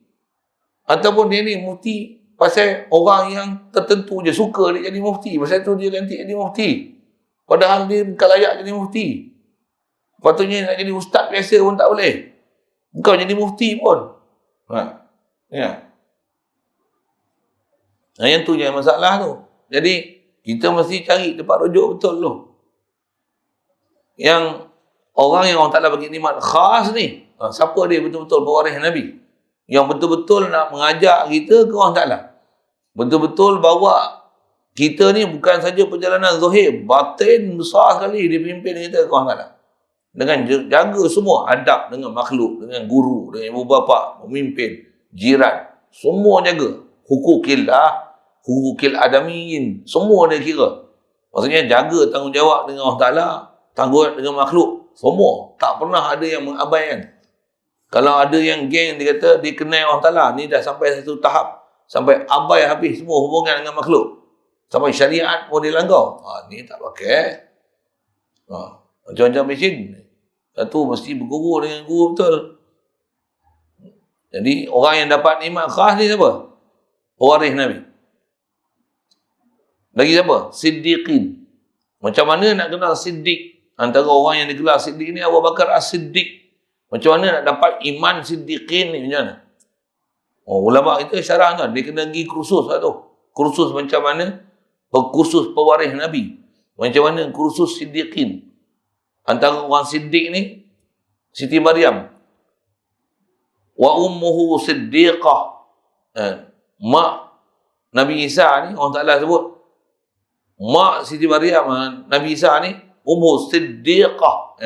Ataupun dia ni mufti pasal orang yang tertentu je suka dia jadi mufti. Pasal tu dia lantik jadi mufti. Padahal dia bukan layak jadi mufti. Patutnya nak jadi ustaz biasa pun tak boleh. Bukan jadi mufti pun. Ya. Yang tu je masalah tu. Jadi, kita mesti cari tempat rujuk betul tu. Yang orang yang Allah Ta'ala bagi nikmat khas ni, siapa dia betul-betul pewaris Nabi? Yang betul-betul nak mengajak kita ke Allah Ta'ala. Betul-betul bawa kita ni bukan saja perjalanan zahir, batin besar sekali dia pimpin kita ke Allah Ta'ala. Dengan jaga semua adab dengan makhluk, dengan guru, dengan ibu bapa, pemimpin, jiran, semua jaga. Hukukillah, hukukil adamiyin, semua dia kira. Maksudnya jaga tanggungjawab dengan Allah Ta'ala, tanggungjawab dengan makhluk, semua. Tak pernah ada yang mengabaikan. Kalau ada yang geng dia kata dia kenal Allah Ta'ala, ni dah sampai satu tahap, sampai abai habis semua hubungan dengan makhluk. Sampai syariat pun dilanggar. Ni tak pakai. Macam-macam mesin. Satu mesti berguru dengan guru betul. Jadi orang yang dapat nikmat khas ni siapa? Pewaris Nabi. Lagi siapa? Siddiqin. Macam mana nak kenal Siddiq? Antara orang yang digelar Siddiq ni Abu Bakar As-Siddiq. Macam mana nak dapat iman Siddiqin ni? Macam mana? Ulama kita syarah tu. Dia kena pergi kursus lah tu. Kursus macam mana? Kursus pewaris Nabi. Macam mana kursus Siddiqin? Antara orang Siddiq ni, Siti Maryam. Wa ummuhu Siddiqah. Mak Nabi Isa ni, Allah Ta'ala sebut. Mak Siti Maryam, Nabi Isa ni, ummu Siddiqah.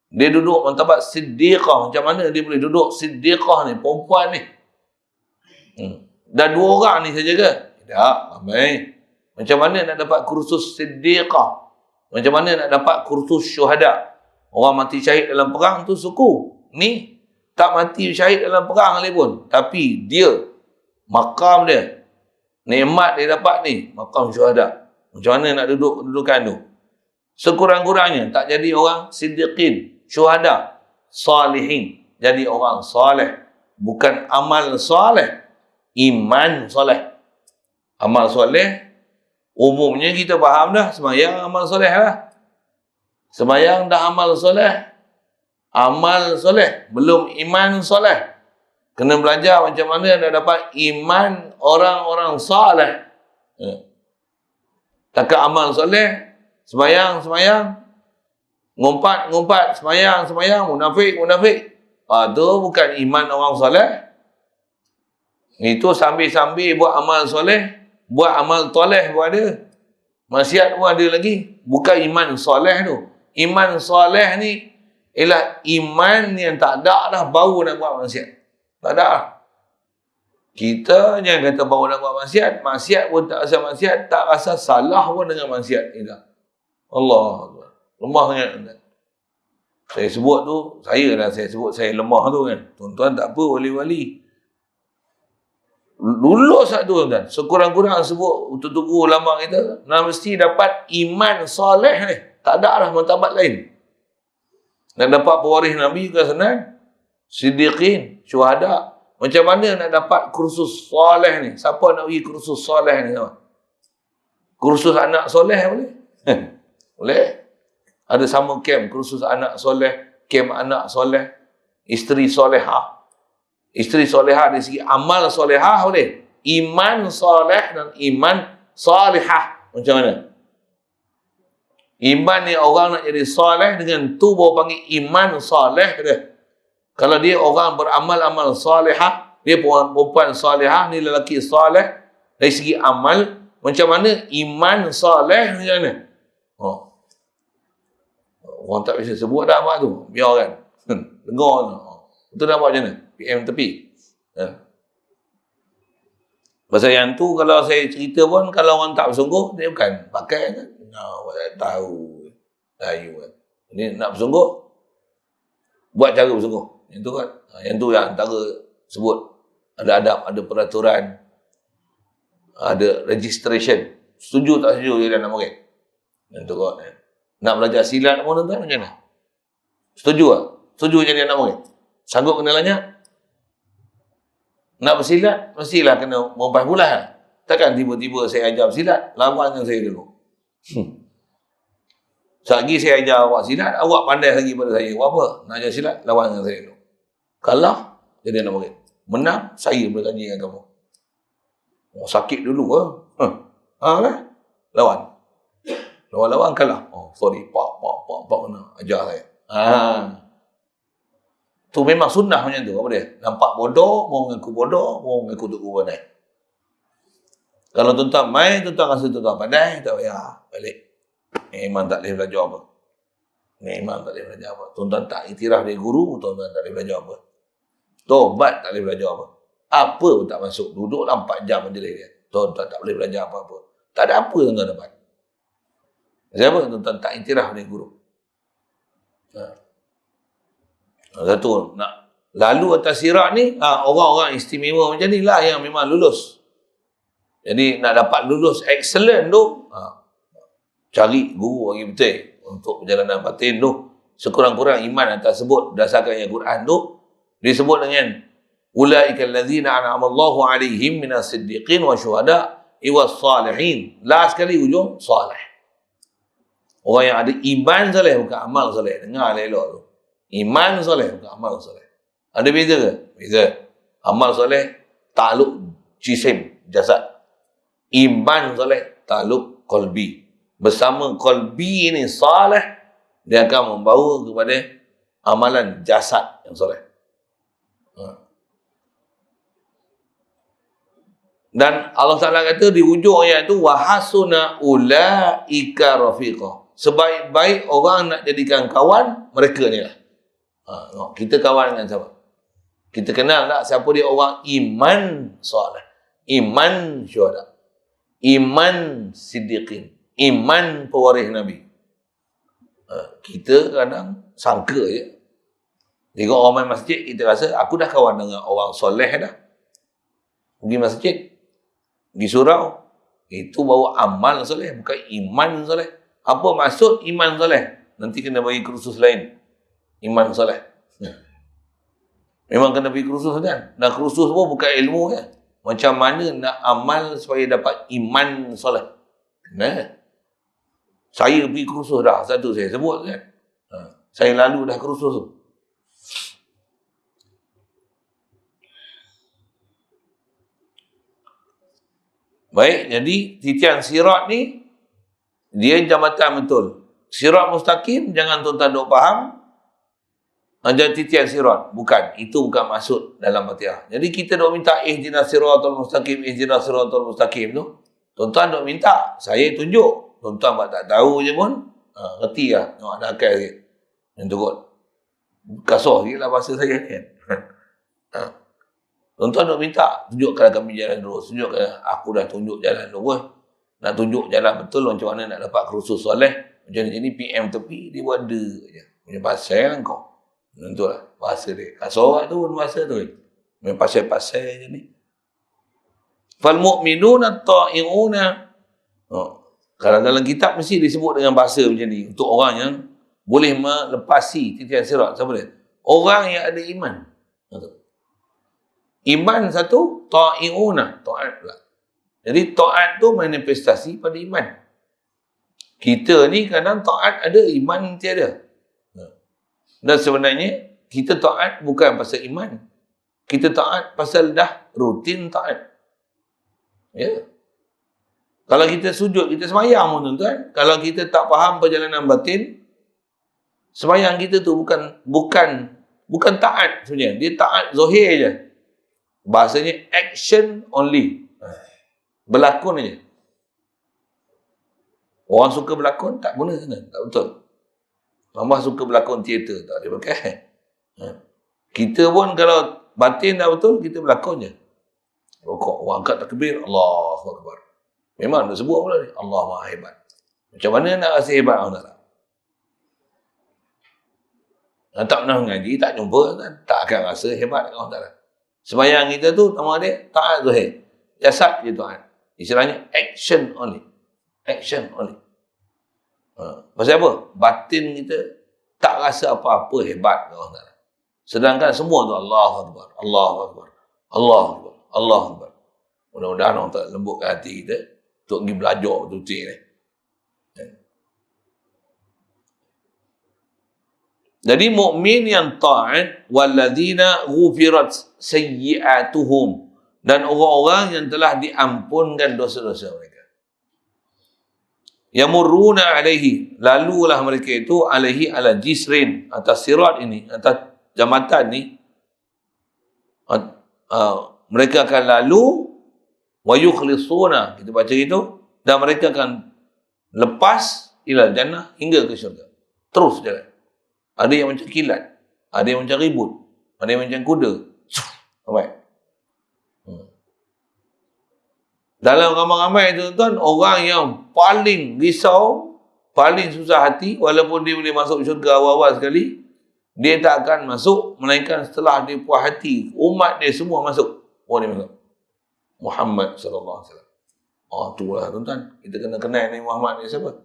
Dia duduk martabat Siddiqah. Macam mana dia boleh duduk Siddiqah ni, perempuan ni? Dah 2 orang ni saja ke? Tidak, ramai. Macam mana nak dapat kursus Siddiqah? Macam mana nak dapat kursus syuhada? Orang mati syahid dalam perang tu suku. Ni tak mati syahid dalam perang lagi pun. Tapi dia, makam dia, nikmat dia dapat ni, makam syuhada. Macam mana nak duduk kedudukan tu? Sekurang-kurangnya tak jadi orang siddiqin, syuhada, salihin. Jadi orang saleh. Bukan amal saleh, iman saleh. Amal saleh umumnya kita faham dah, sembahyang amal soleh lah. Sembahyang dah amal soleh. Amal soleh. Belum iman soleh. Kena belajar macam mana nak dapat iman orang-orang soleh. Takat amal soleh, sembahyang, ngumpat, sembahyang, munafik. Tu bukan iman orang soleh. Itu sambil-sambil buat amal soleh. Buat amal toleh pun ada. Maksiat pun ada lagi. Bukan iman soleh tu. Iman soleh ni ialah iman yang tak ada dah bau nak buat maksiat. Tak ada. Kita jangan kata baru nak buat maksiat. Maksiat pun tak rasa maksiat. Tak rasa salah pun dengan maksiat. Allah. Lemah sangat. Saya sebut tu, saya sebut saya lemah tu kan. Tuan-tuan tak apa, wali-wali. Lulus satu tuan-tuan. Sekurang-kurang sebut tutup ulama kita, mesti dapat iman soleh ni. Tak ada lah martabat lain. Nak dapat pewaris Nabi juga senang. Siddiqin, syuhada. Macam mana nak dapat kursus soleh ni? Siapa nak pergi kursus soleh ni? Kursus anak soleh boleh? Boleh. Ada sama camp, kursus anak soleh, camp anak soleh, isteri solehah. Isteri solehah dari segi amal solehah boleh. Iman soleh dan iman salihah. Macam mana? Iman ni orang nak jadi soleh dengan tu baru panggil iman soleh dia. Kalau dia orang beramal-amal salihah, dia perempuan salihah, ni lelaki soleh, dari segi amal, macam mana iman soleh macam mana? Orang tak bisa sebut dah mak tu. Biar kan. Dengar tu. Itu nak buat macam mana? PM tepi. Pasal yang tu kalau saya cerita pun, kalau orang tak bersungguh, dia bukan pakai kan. Tak tahu. Layu kan. Ini nak bersungguh, buat cara bersungguh. Yang tu kan. Yang tu yang antara sebut. Ada adab, ada peraturan, ada registration. Setuju tak setuju dia nak murid. Yang tu kan. Nak belajar silat pun tuan-tuan macam mana? Setuju tak? Setuju jadi anak murid? Sanggup kena lanyak? Nak bersilat, mestilah kena mempas bulan. Takkan tiba-tiba saya ajar bersilat, lawan dengan saya dulu. Selagi saya ajar awak silat, awak pandai lagi pada saya. Buat apa? Nak ajar silat, lawan dengan saya dulu. Kalah, jadi anak murid. Menang, saya bergaji dengan kamu. Sakit dulu ke? Kan? Lawan. Lawan-lawan kalah. Sorry, pak, kena ajar saya. Tu memang sunnah macam tu. Apa dia? Nampak bodoh, mau mengaku bodoh, mau mengaku tu pandai. Kalau tuan-tuan main, tuan-tuan rasa tuan-tuan pandai, tak payah balik. Memang tak boleh belajar apa. Tuan-tuan tak iktiraf dari guru, tuan-tuan tak boleh belajar apa. Tobat tak boleh belajar apa. Apa pun tak masuk. Duduk 4 jam majlis dia. Tuan-tuan tak boleh belajar apa-apa. Tak ada apa tuan-tuan dapat. Siapa tuan-tuan tak iktiraf dari guru? Satu, nak lalu atas sirat ni, orang-orang istimewa macam ni lah yang memang lulus. Jadi nak dapat lulus excellent tu, cari guru bagi betul untuk perjalanan batin tu. Sekurang-kurang iman atas sebut berdasarkan ayat Quran tu, disebut dengan ulaikal ladzina an'ama Allahu alaihim minas siddiqin wa syuhada was salihin. Last kali ujung salih. Orang yang ada iman soleh bukan amal soleh. Dengar elok tu. Iman soleh bukan amal soleh. Ada beza ke? Beza. Amal soleh takluk jisim, jasad. Iman soleh takluk qalbi. Bersama qalbi ini soleh, dia akan membawa kepada amalan jasad yang soleh. Dan Allah Ta'ala kata di ujung ayat tu, wahasuna ulaika rafiqah. Sebaik-baik orang nak jadikan kawan, mereka ni lah. Kita kawan dengan siapa? Kita kenal tak siapa dia orang iman soleh, iman syuhada, iman siddiqin, iman pewaris Nabi. Kita kadang sangka je. Tengok orang main masjid, kita rasa aku dah kawan dengan orang soleh dah. Pergi masjid, pergi surau, itu bawa amal soleh, bukan iman soleh. Apa maksud iman soleh? Nanti kena bagi kursus lain. Iman soleh. Memang kena bagi kursus kan? Dan kursus pun bukan ilmu kan? Macam mana nak amal supaya dapat iman soleh? Nah, saya pergi kursus dah. Satu saya sebut kan? Saya lalu dah kursus tu. Baik, jadi titian sirat ni dia jambatan betul. Sirat mustaqim jangan tuan-tuan duk faham. Jadi titian sirat. Bukan. Itu bukan maksud dalam Fatihah. Jadi kita duk minta ihdinas siratal mustaqim, ihdinas siratal mustaqim tu. Tuan-tuan duk minta. Saya tunjuk. Tuan-tuan buat tak tahu je pun. Ngerti lah. Nak ada akal sikit. Yang tu kot. Kasar sikit lah bahasa saya ni kan. Tuan-tuan nak minta, tunjukkan kami jalan lurus. Tunjukkan aku dah tunjuk jalan lurus. Nak tunjuk jalan betul macam mana nak dapat kursus soleh. Macam ni PM tepi, dia buat ada je. Punya pasal kau. Tentu lah, bahasa dia. Kat Sarawak tu pun bahasa tu. Punya pasal-pasal je ni. Fal mu'minuna ta'i'una. Kalau dalam kitab mesti disebut dengan bahasa macam ni. Untuk orang yang boleh melepasi titian sirat. Siapa dia? Orang yang ada iman. Iman satu, ta'i'una. Ta'at pula. Jadi ta'at tu manifestasi pada iman. Kita ni kadang ta'at ada, iman tiada. Dan sebenarnya, kita ta'at bukan pasal iman. Kita ta'at pasal dah rutin ta'at. Ya. Kalau kita sujud, kita semayang pun tuan-tuan. Kalau kita tak faham perjalanan batin, semayang kita tu bukan taat sebenarnya. Dia taat zahir je. Bahasanya action only. Berlakon aja. Orang suka berlakon, tak guna sana. Tak betul. Tambah suka berlakon teater, tak boleh pakai. Kita pun kalau batin dah betul, kita berlakon je. Rokok, orang angkat takbir, Allahu Akbar. Memang dah sebut pula ni, Allah Maha Hebat. Macam mana nak rasa hebat orang tak? Tak pernah mengaji, tak jumpa, tak akan rasa hebat orang tak. Sembahyang kita tu, nama dia, taat zahir. Jasad je taat. Istilahnya, action only. Action only. Pasal apa? Batin kita tak rasa apa-apa hebat orang tak. Sedangkan semua tu Allahu Akbar, Allahu Akbar, Allahu Akbar, Allahu Akbar. Mudah-mudahan orang tak lembutkan hati kita untuk pergi belajar betul-betul ni. Jadi mukmin yang taat walladzina ghufirat sayyi'atuhum, dan orang-orang yang telah diampunkan dosa-dosa mereka. Yamurruna alaihi, lalulah mereka itu alaihi ala jisrin, atas sirat ini, atas jambatan ni, mereka akan lalu wa yukhlisuna, kita baca itu, dan mereka akan lepas ila jannah, hingga ke syurga. Terus jalan. Ada yang macam kilat, ada yang macam ribut, ada yang macam kuda. Sampai. Dalam ramai-ramai itu tuan, orang yang paling risau, paling susah hati, walaupun dia boleh masuk syurga awal-awal sekali, dia tak akan masuk, melainkan setelah dia puas hati, umat dia semua masuk. Oh, dia masuk. Muhammad sallallahu alaihi wasallam. Oh, itulah tuan-tuan. Kita kena kenal ni Muhammad ni siapa?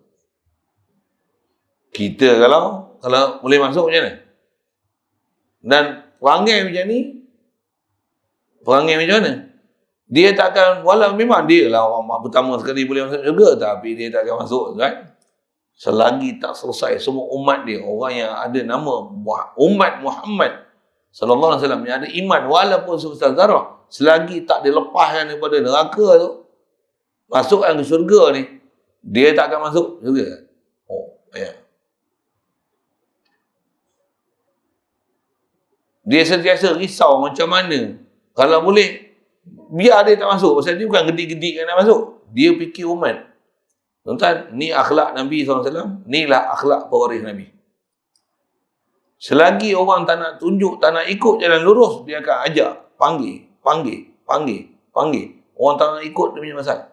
Kita kalau boleh masuk macam mana? Dan perangai macam ni, perangai macam mana? Dia takkan, walau memang dia lah orang pertama sekali boleh masuk syurga, tapi dia takkan masuk kan? Selagi tak selesai semua umat dia, orang yang ada nama umat Muhammad sallallahu alaihi wasallam yang ada iman walaupun sebesar zarah, selagi tak dilepaskan daripada neraka tu, masukkan ke syurga ni, dia tak akan masuk syurga. Oh, ya. Dia sentiasa risau macam mana kalau boleh biar dia tak masuk. Pasal dia bukan gedik-gedik yang nak masuk. Dia fikir umat. Tuan-tuan, ni akhlak Nabi SAW. Inilah akhlak pewaris Nabi. Selagi orang tak nak tunjuk, tak nak ikut jalan lurus, dia akan ajak. Panggil. Orang tak nak ikut, dia punya masalah.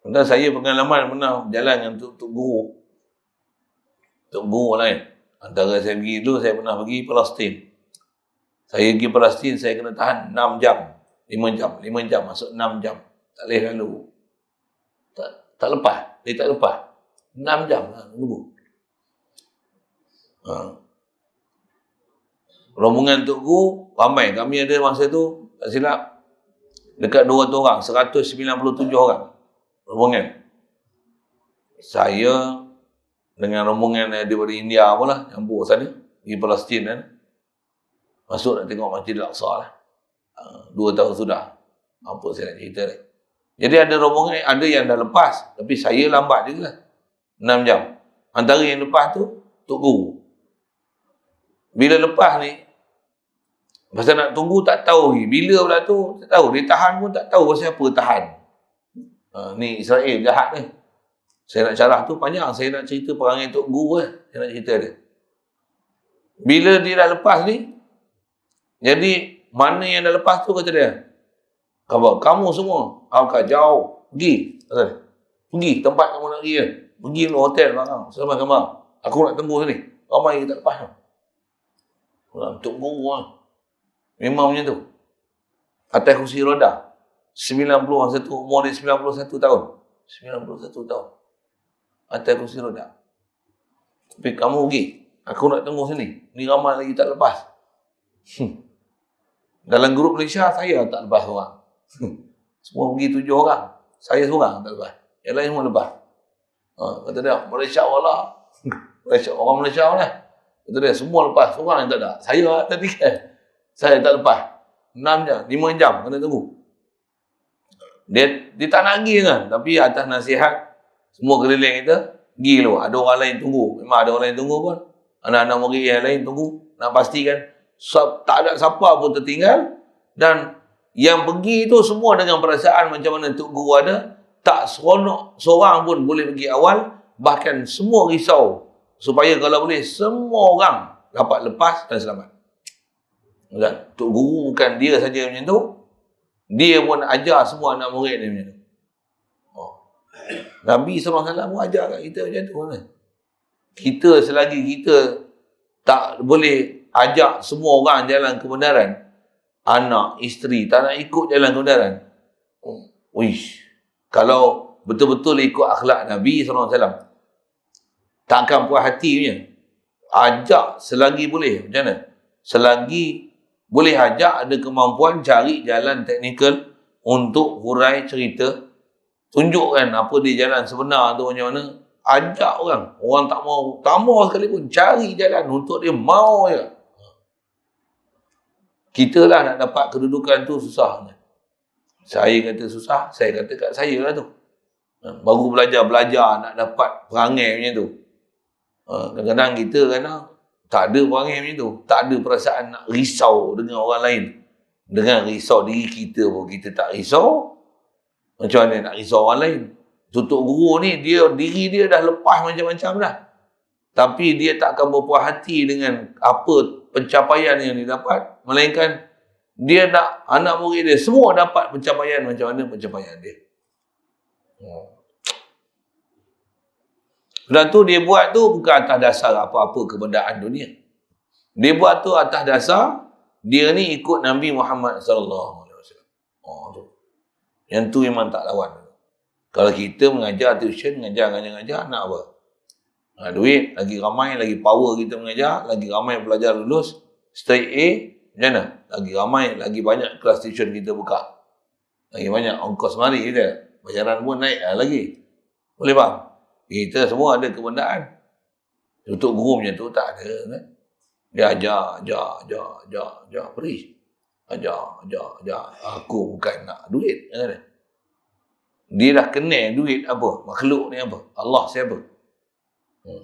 Tuan-tuan, saya pengalaman pernah jalan dengan Tok Guru. Tok Guru lain. Antara saya pergi dulu, saya pernah pergi Palestin. Saya pergi Palestin, saya kena tahan 6 jam. 5 jam, masuk 6 jam. Tak boleh lalu. Tak lepas. Dia tak lepas. 6 jam lah, tunggu. Rombongan Tok Guru, ramai. Kami ada masa tu, tak silap, dekat 200 orang, 197 orang. Rombongan. Saya dengan rombongan daripada India pun lah, campur sana, pergi Palestin kan. Masuk nak tengok Masjid Al-Aqsa lah. 2 tahun sudah. Apa saya nak cerita ni. Jadi ada rombongan, ada yang dah lepas. Tapi saya lambat juga lah. 6 jam. Antara yang lepas tu, Tok Guru. Bila lepas ni, pasal nak tunggu tak tahu lagi. Bila pula tu, tak tahu. Dia tahan pun tak tahu pasal apa tahan. Ni Israel jahat ni. Saya nak syarah tu panjang. Saya nak cerita perangai Tok Guru lah. Saya nak cerita dia. Bila dia dah lepas ni, jadi Mana yang dah lepas tu, kata dia. Kamu semua, jauh. Pergi. Kata dia. Pergi tempat kamu nak pergi kan. Pergi dulu hotel belakang. Selamat khabar. Aku nak tunggu sini. Ramai kita lepas tu. Untuk guru lah. Memang macam tu. Atas kursi roda. 91, umur dia 91 tahun. 91 tahun. Atas kursi roda. Tapi kamu pergi. Aku nak tunggu sini. Ni ramai lagi tak lepas. Dalam grup Malaysia, saya tak lepas orang. Semua pergi 7 orang. Saya seorang tak lepas. Yang lain semua lepas. Kata dia, Malaysia wala. Orang Malaysia mana? Kata dia, semua lepas. Seorang yang tak ada. Saya tadi kan. Saya tak lepas. 6 jam, 5 jam kena tunggu. Dia tak nak pergi kan. Tapi atas nasihat, semua keliling kita, pergi dulu. Ada orang lain tunggu. Memang ada orang lain tunggu pun. Anak-anak murid yang lain tunggu. Nak pastikan tak ada siapa pun tertinggal. Dan yang pergi tu semua dengan perasaan macam mana Tok Guru ada. Tak seronok seorang pun boleh pergi awal. Bahkan semua risau. Supaya kalau boleh semua orang dapat lepas dan selamat. Tok Guru bukan dia saja macam tu. Dia pun ajar semua anak murid dia macam tu. Nabi SAW pun ajar kat kita macam tu. Kita selagi kita tak boleh ajak semua orang jalan kebenaran, anak, isteri tak nak ikut jalan kebenaran. Kalau betul-betul ikut akhlak Nabi SAW, takkan puas hati punya. Ajak selagi boleh. Macam mana? Selagi boleh ajak, ada kemampuan, cari jalan teknikal untuk hurai cerita. Tunjukkan apa dia jalan sebenar tu macam mana. Ajak orang. Orang tak mau sekalipun. Cari jalan untuk dia mau je. Kita lah nak dapat kedudukan tu susah. Saya kata susah, saya kata kat saya lah tu. Baru belajar nak dapat perangai macam tu. Kadang-kadang kita tak ada perangai macam tu. Tak ada perasaan nak risau dengan orang lain. Dengan risau diri kita pun kita tak risau. Macam mana nak risau orang lain? Tok Guru ni, diri dia dah lepas macam-macam dah. Tapi dia tak akan berpuas hati dengan apa pencapaian yang dia dapat. Melainkan dia nak anak murid dia semua dapat pencapaian macam mana pencapaian dia. Dan tu dia buat tu bukan atas dasar apa-apa kebendaan dunia. Dia buat tu atas dasar dia ni ikut Nabi Muhammad sallallahu alaihi wasallam. Yang tu memang tak lawan. Kalau kita mengajar tuition, mengajar nak apa? Duit, lagi ramai, lagi power kita mengajar, lagi ramai pelajar lulus, straight A, macam mana? Lagi ramai, lagi banyak kelas tuition kita buka. Lagi banyak ongkos mari kita. Bayaran pun naik lagi. Boleh faham? Kita semua ada kebendaan. Untuk guru macam tu tak ada. Kan? Dia ajar, beri. Ajar. Aku bukan nak duit. Kan? Dia dah kenal duit apa? Makhluk ni apa? Allah siapa?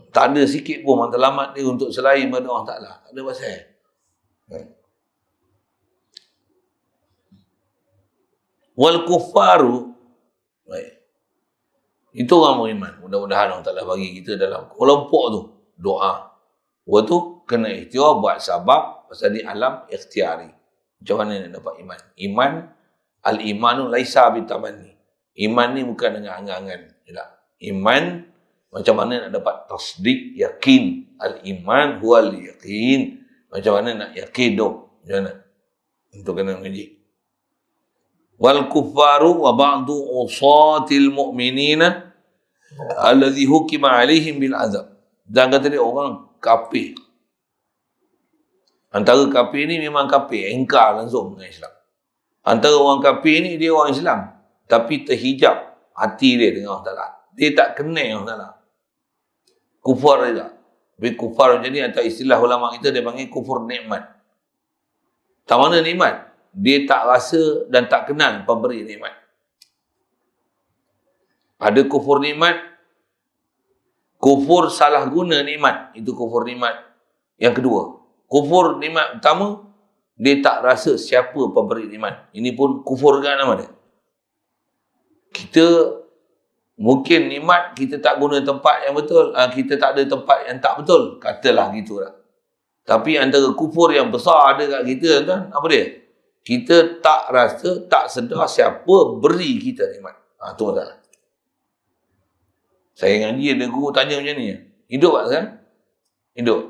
Tak ada sikit pun matlamat dia untuk selain pada Allah Ta'ala. Tak ada pasal. Wal kuffaru. Baik. Itu orang beriman. Mudah-mudahan Allah Ta'ala bagi kita dalam kelompok tu. Doa. Waktu tu kena ikhtiar buat sabab. Pasal di alam ikhtiari. Macam mana nak dapat iman? Iman. Al-imanu laisa bitamanni. Iman ni bukan dengan angan-angan. Iman macam mana nak dapat tasdik, yakin. Al-iman huwal yakin. Macam mana nak yakin tu? Macam mana? Untuk kena mengaji. Wal kuffaru wa ba'du usatil mu'minina alladhi hukima alaihim bil azab. Dan kata dia orang kafir. Antara kafir ni memang kafir. Engkar langsung dengan Islam. Antara orang kafir ni dia orang Islam. Tapi terhijab hati dia dengan Allah Ta'ala. Dia tak kenal Allah Ta'ala. Kufar juga. Tapi kufar macam ni, antara istilah ulama kita, dia panggil kufur nikmat. Tak mana nikmat? Dia tak rasa dan tak kenal pemberi nikmat. Ada kufur nikmat. Kufur salah guna nikmat. Itu kufur nikmat yang kedua. Kufur nikmat pertama, dia tak rasa siapa pemberi nikmat. Ini pun kufur kan nama dia. Kita mungkin nikmat kita tak guna tempat yang betul, kita tak ada tempat yang tak betul, katalah gitu lah. Tapi antara kufur yang besar ada kat kita kan, apa dia? kita tak rasa, tak sedar siapa beri kita nikmat. Tu masalah. Saya ngaji ada guru tanya macam ni. Hidup tak sekarang? Hidup.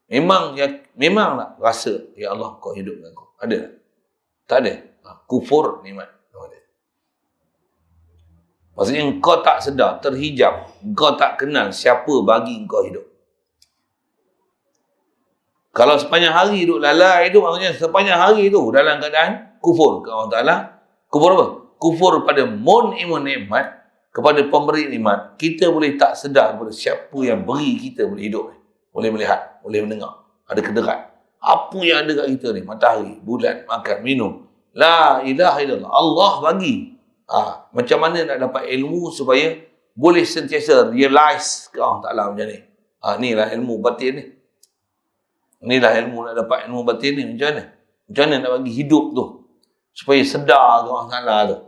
Memang tak rasa, ya Allah kau hidupkan aku. Ada tak? Tak ada. Kufur nikmat. Maksudnya kau tak sedar, terhijab. Kau tak kenal siapa bagi kau hidup. Kalau sepanjang hari duduk lalai tu, maksudnya sepanjang hari tu dalam keadaan kufur ke Allah Ta'ala. Kufur apa? Kufur pada mun'imun nikmat, kepada pemberi nikmat. Kita boleh tak sedar kepada siapa yang beri kita boleh hidup. Boleh melihat, boleh mendengar. Ada kederat. Apa yang ada kat kita ni? Matahari, bulan, makan, minum. La ilaha illallah. Allah bagi. Macam mana nak dapat ilmu supaya boleh sentiasa realize ke Allah Ta'ala macam ni. Inilah ilmu batin ni. Inilah ilmu nak dapat ilmu batin ni. Macam mana? Macam mana nak bagi hidup tu? Supaya sedar ke Allah Ta'ala tu.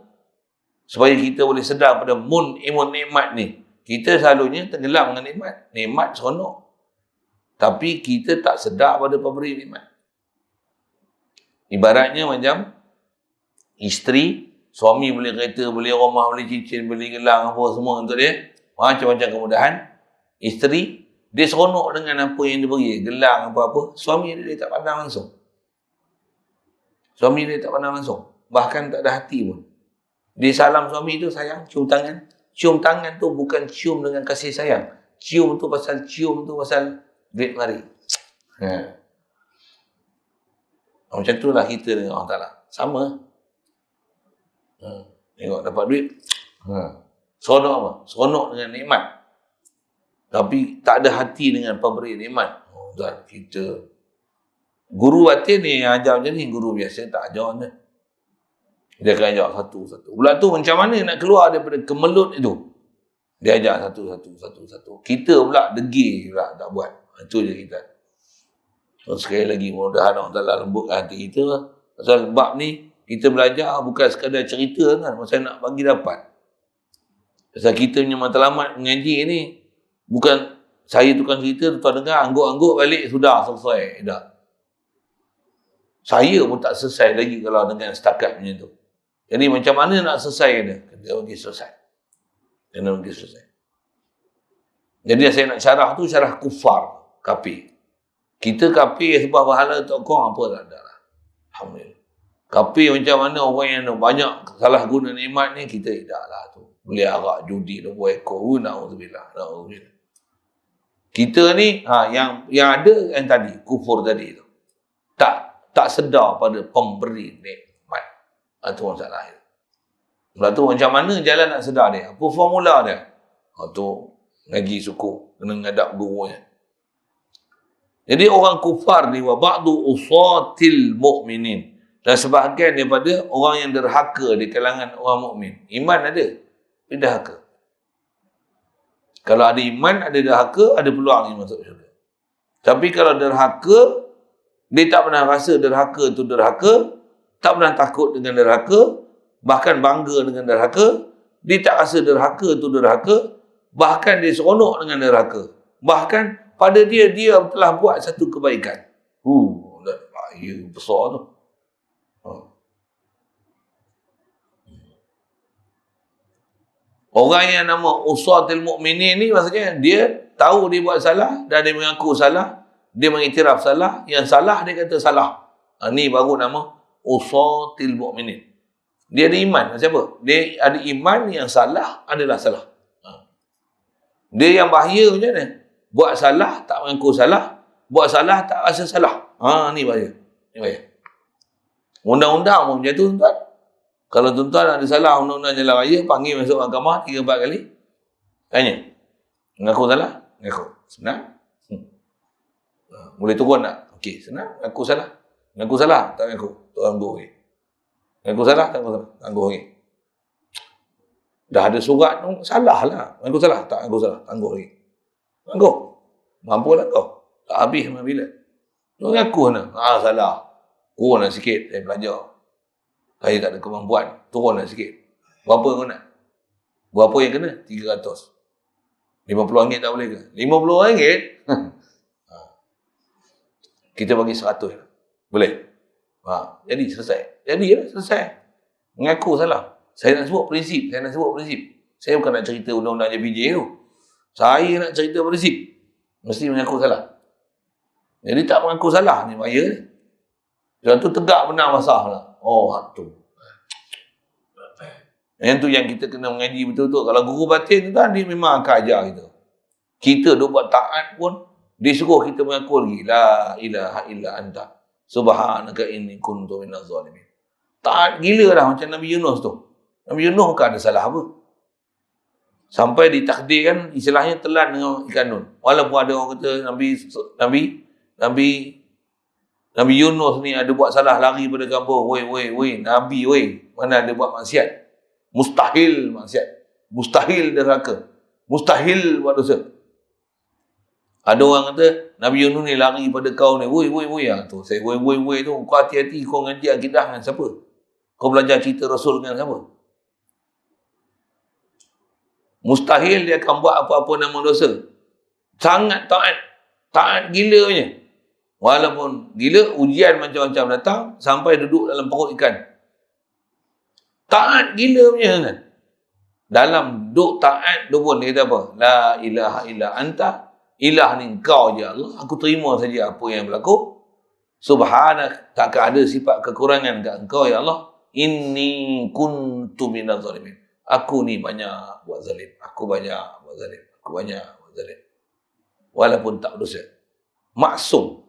Supaya kita boleh sedar pada imun nikmat ni. Kita selalunya tenggelam dengan nikmat. Nikmat seronok. Tapi kita tak sedar pada pemberi nikmat. Ibaratnya macam isteri, suami beli kereta, beli rumah, beli cincin, beli gelang, apa semua untuk dia. Macam-macam kemudahan. Isteri, dia seronok dengan apa yang dia beri. Gelang, apa-apa. Suami dia tak pandang langsung. Suami dia tak pandang langsung. Bahkan tak ada hati pun. Dia salam suami tu, sayang, cium tangan. Cium tangan tu bukan cium dengan kasih sayang. Cium tu pasal duit mari. Macam tu lah kita dengan Allah Ta'ala. Sama. Tengok dapat duit. Seronok apa? Seronok dengan nikmat. Tapi tak ada hati dengan pemberi nikmat. Tuan, kita guru batin ni yang ajar macam ni, guru biasa tak ajar ni. Dia akan ajar satu-satu. Pula tu macam mana nak keluar daripada kemelut itu? Dia ajar satu-satu. Kita pula degil pula tak buat. Itu je kita. So, sekali lagi mudah-mudahan Allah Ta'ala lembutkan hati kita. Pasal bab ni kita belajar bukan sekadar cerita kan. Masa nak bagi dapat. Pasal kita punya matlamat mengaji ni bukan saya tukang cerita, tuan dengar, angguk-angguk balik, sudah selesai. Dah. Saya pun tak selesai lagi kalau dengan setakat macam tu. Jadi macam mana nak selesai dia? Kena bagi selesai. Jadi saya nak syarah tu, syarah kufar, kafir. Kita kafir sebab pahala tak kong, apa tak ada lah. Alhamdulillah. Kafir macam mana orang yang banyak salah guna nikmat ni, kita tidak lah tu. Boleh arak, judi, nombor ekor. Na'udzubillah. Kita ni, yang ada yang tadi, kufur tadi tu. Tak sedar pada pemberi nikmat. Itu masalah dia. Sebab tu macam mana jalan nak sedar dia? Apa formula dia? Tu ngaji suku. Kena ngadap gurunya. Jadi orang kufar ni, wa ba'du usatil mu'minin. Dan sebahagian daripada orang yang derhaka di kalangan orang mukmin. Iman ada, tapi derhaka. Kalau ada iman, ada derhaka, ada peluang dia masuk syurga. Tapi kalau derhaka, dia tak pernah rasa derhaka itu derhaka, tak pernah takut dengan derhaka, bahkan bangga dengan derhaka, dia tak rasa derhaka itu derhaka, bahkan dia seronok dengan derhaka. Bahkan pada dia telah buat satu kebaikan. Bahaya besar tu. Orang yang nama usatil mu'minin ni maksudnya dia tahu dia buat salah dan dia mengaku salah, dia mengiktiraf salah, yang salah dia kata salah. Ni baru nama usatil mu'minin. Dia ada iman macam apa? Dia ada iman yang salah adalah salah. Dia yang bahaya macam mana? Buat salah tak mengaku salah, buat salah tak rasa salah. Ni bahaya. Ni bahaya. Undang-undang pun macam tu, tuan. Kalau tuan-tuan ada salah undang-undang jalan raya, panggil masuk mahkamah 3-4 kali. Tanya. Mengaku salah? Mengaku. Senang? Boleh turun tak? Okey, senang. Mengaku salah. Mengaku salah? Tak mengaku. Tangguh lagi. Mengaku salah? Tak mengaku salah. Tangguh lagi. Dah ada surat tu, salah lah. Mengaku salah? Tak mengaku salah. Tangguh lagi. Mengaku. Mampu lah kau. Tak habis sampai bila. Mengaku mana? Salah. Kurang sikit. Saya belajar. Saya tak ada kemampuan. Turunlah sikit. Berapa kau nak? Berapa yang kena? 300. RM50 tak boleh ke? RM50? Kita bagi 100. Boleh? Jadi selesai. Selesai. Mengaku salah. Saya nak sebut prinsip. Saya bukan nak cerita undang-undang JPJ tu. Saya nak cerita prinsip. Mesti mengaku salah. Jadi tak mengaku salah ni bahaya ni. Sebab tu tegak benar masalah. Hak tu. Yang tu yang kita kena mengaji betul-betul. Kalau guru batin tu kan, dia memang akan ajar kita. Kita duk buat taat pun, dia suruh kita mengaku lagi. La ilaha illa anta. Subhanaka inni kuntu minaz zalimin. Taat gila dah macam Nabi Yunus tu. Nabi Yunus bukan ada salah apa. Sampai ditakdirkan istilahnya telan dengan ikan nun. Walaupun ada orang kata Nabi Yunus ni ada buat salah, lari pada kampung. Woi, Nabi mana ada buat maksiat. Mustahil maksiat. Mustahil derhaka. Mustahil buat dosa. Ada orang kata Nabi Yunus ni lari pada kau ni. Woi. Tu saya woi tu. Kau hati-hati kau ngaji akidah dengan siapa? Kau belajar cerita Rasul dengan siapa? Mustahil dia akan buat apa-apa nama dosa. Sangat taat. Taat gila punya. Walaupun gila, ujian macam-macam datang sampai duduk dalam perut ikan. Taat gila punya kan. Dalam duk taat tu pun dia kata apa? La ilaha illa anta. Ilah ni kau je Allah. Aku terima saja apa yang berlaku. Subhanak. Takkan ada sifat kekurangan kat engkau ya Allah. Inni kuntu minaz zalimin. Aku ni banyak buat zalim. Aku banyak buat zalim. Walaupun tak berdosa. Maksum.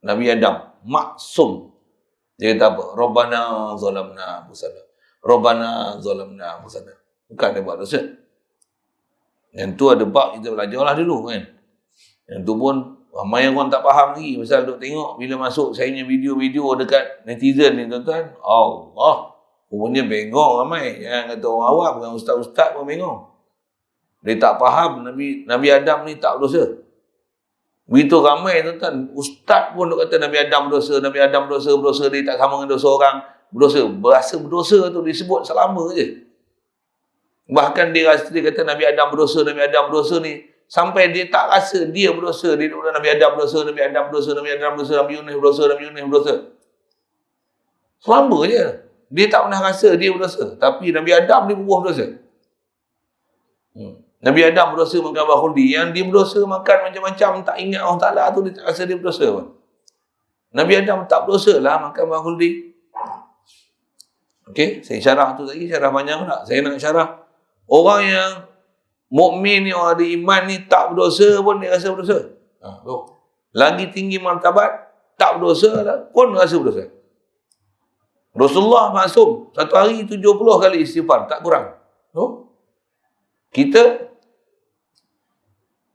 Nabi Adam. Maksum. Dia kata apa? Rabbana zalamna anfusana. Bukan dia buat dosa. Yang tu ada bab kita belajarlah dulu kan. Yang tu pun ramai orang tak faham lagi. Pasal duk tengok bila masuk saya punya video-video dekat netizen ni tuan-tuan. Allah. Rupanya bengong ramai. Yang kata orang awam dengan ustaz-ustaz pun bengong. Dia tak faham Nabi Adam ni tak berdosa. Begitu ramai tuan-tuan. Ustaz pun duk kata Nabi Adam berdosa. Dia tak sama dengan dosa orang. Berasa berdosa tu disebut selama je. Bahkan dia kata Nabi Adam berdosa ni. Sampai dia tak rasa dia berdosa. Dia duduk Nabi Adam berdosa, Nabi Yunus berdosa. Selama je. Dia tak pernah rasa dia berdosa. Tapi Nabi Adam dia berbuah berdosa. Nabi Adam berdosa makan buah khuldi. Yang dia berdosa makan macam-macam, tak ingat Allah Ta'ala tu, dia tak rasa dia berdosa pun. Nabi Adam tak berdosa lah makan buah khuldi. Okey, saya syarah tu lagi, syarah panjang tak? Saya nak syarah. Orang yang mukmin ni, orang ada iman ni, tak berdosa pun dia rasa berdosa. Lagi tinggi martabat, tak berdosa pun rasa berdosa. Rasulullah maksum, satu hari 70 kali istighfar, tak kurang. Kita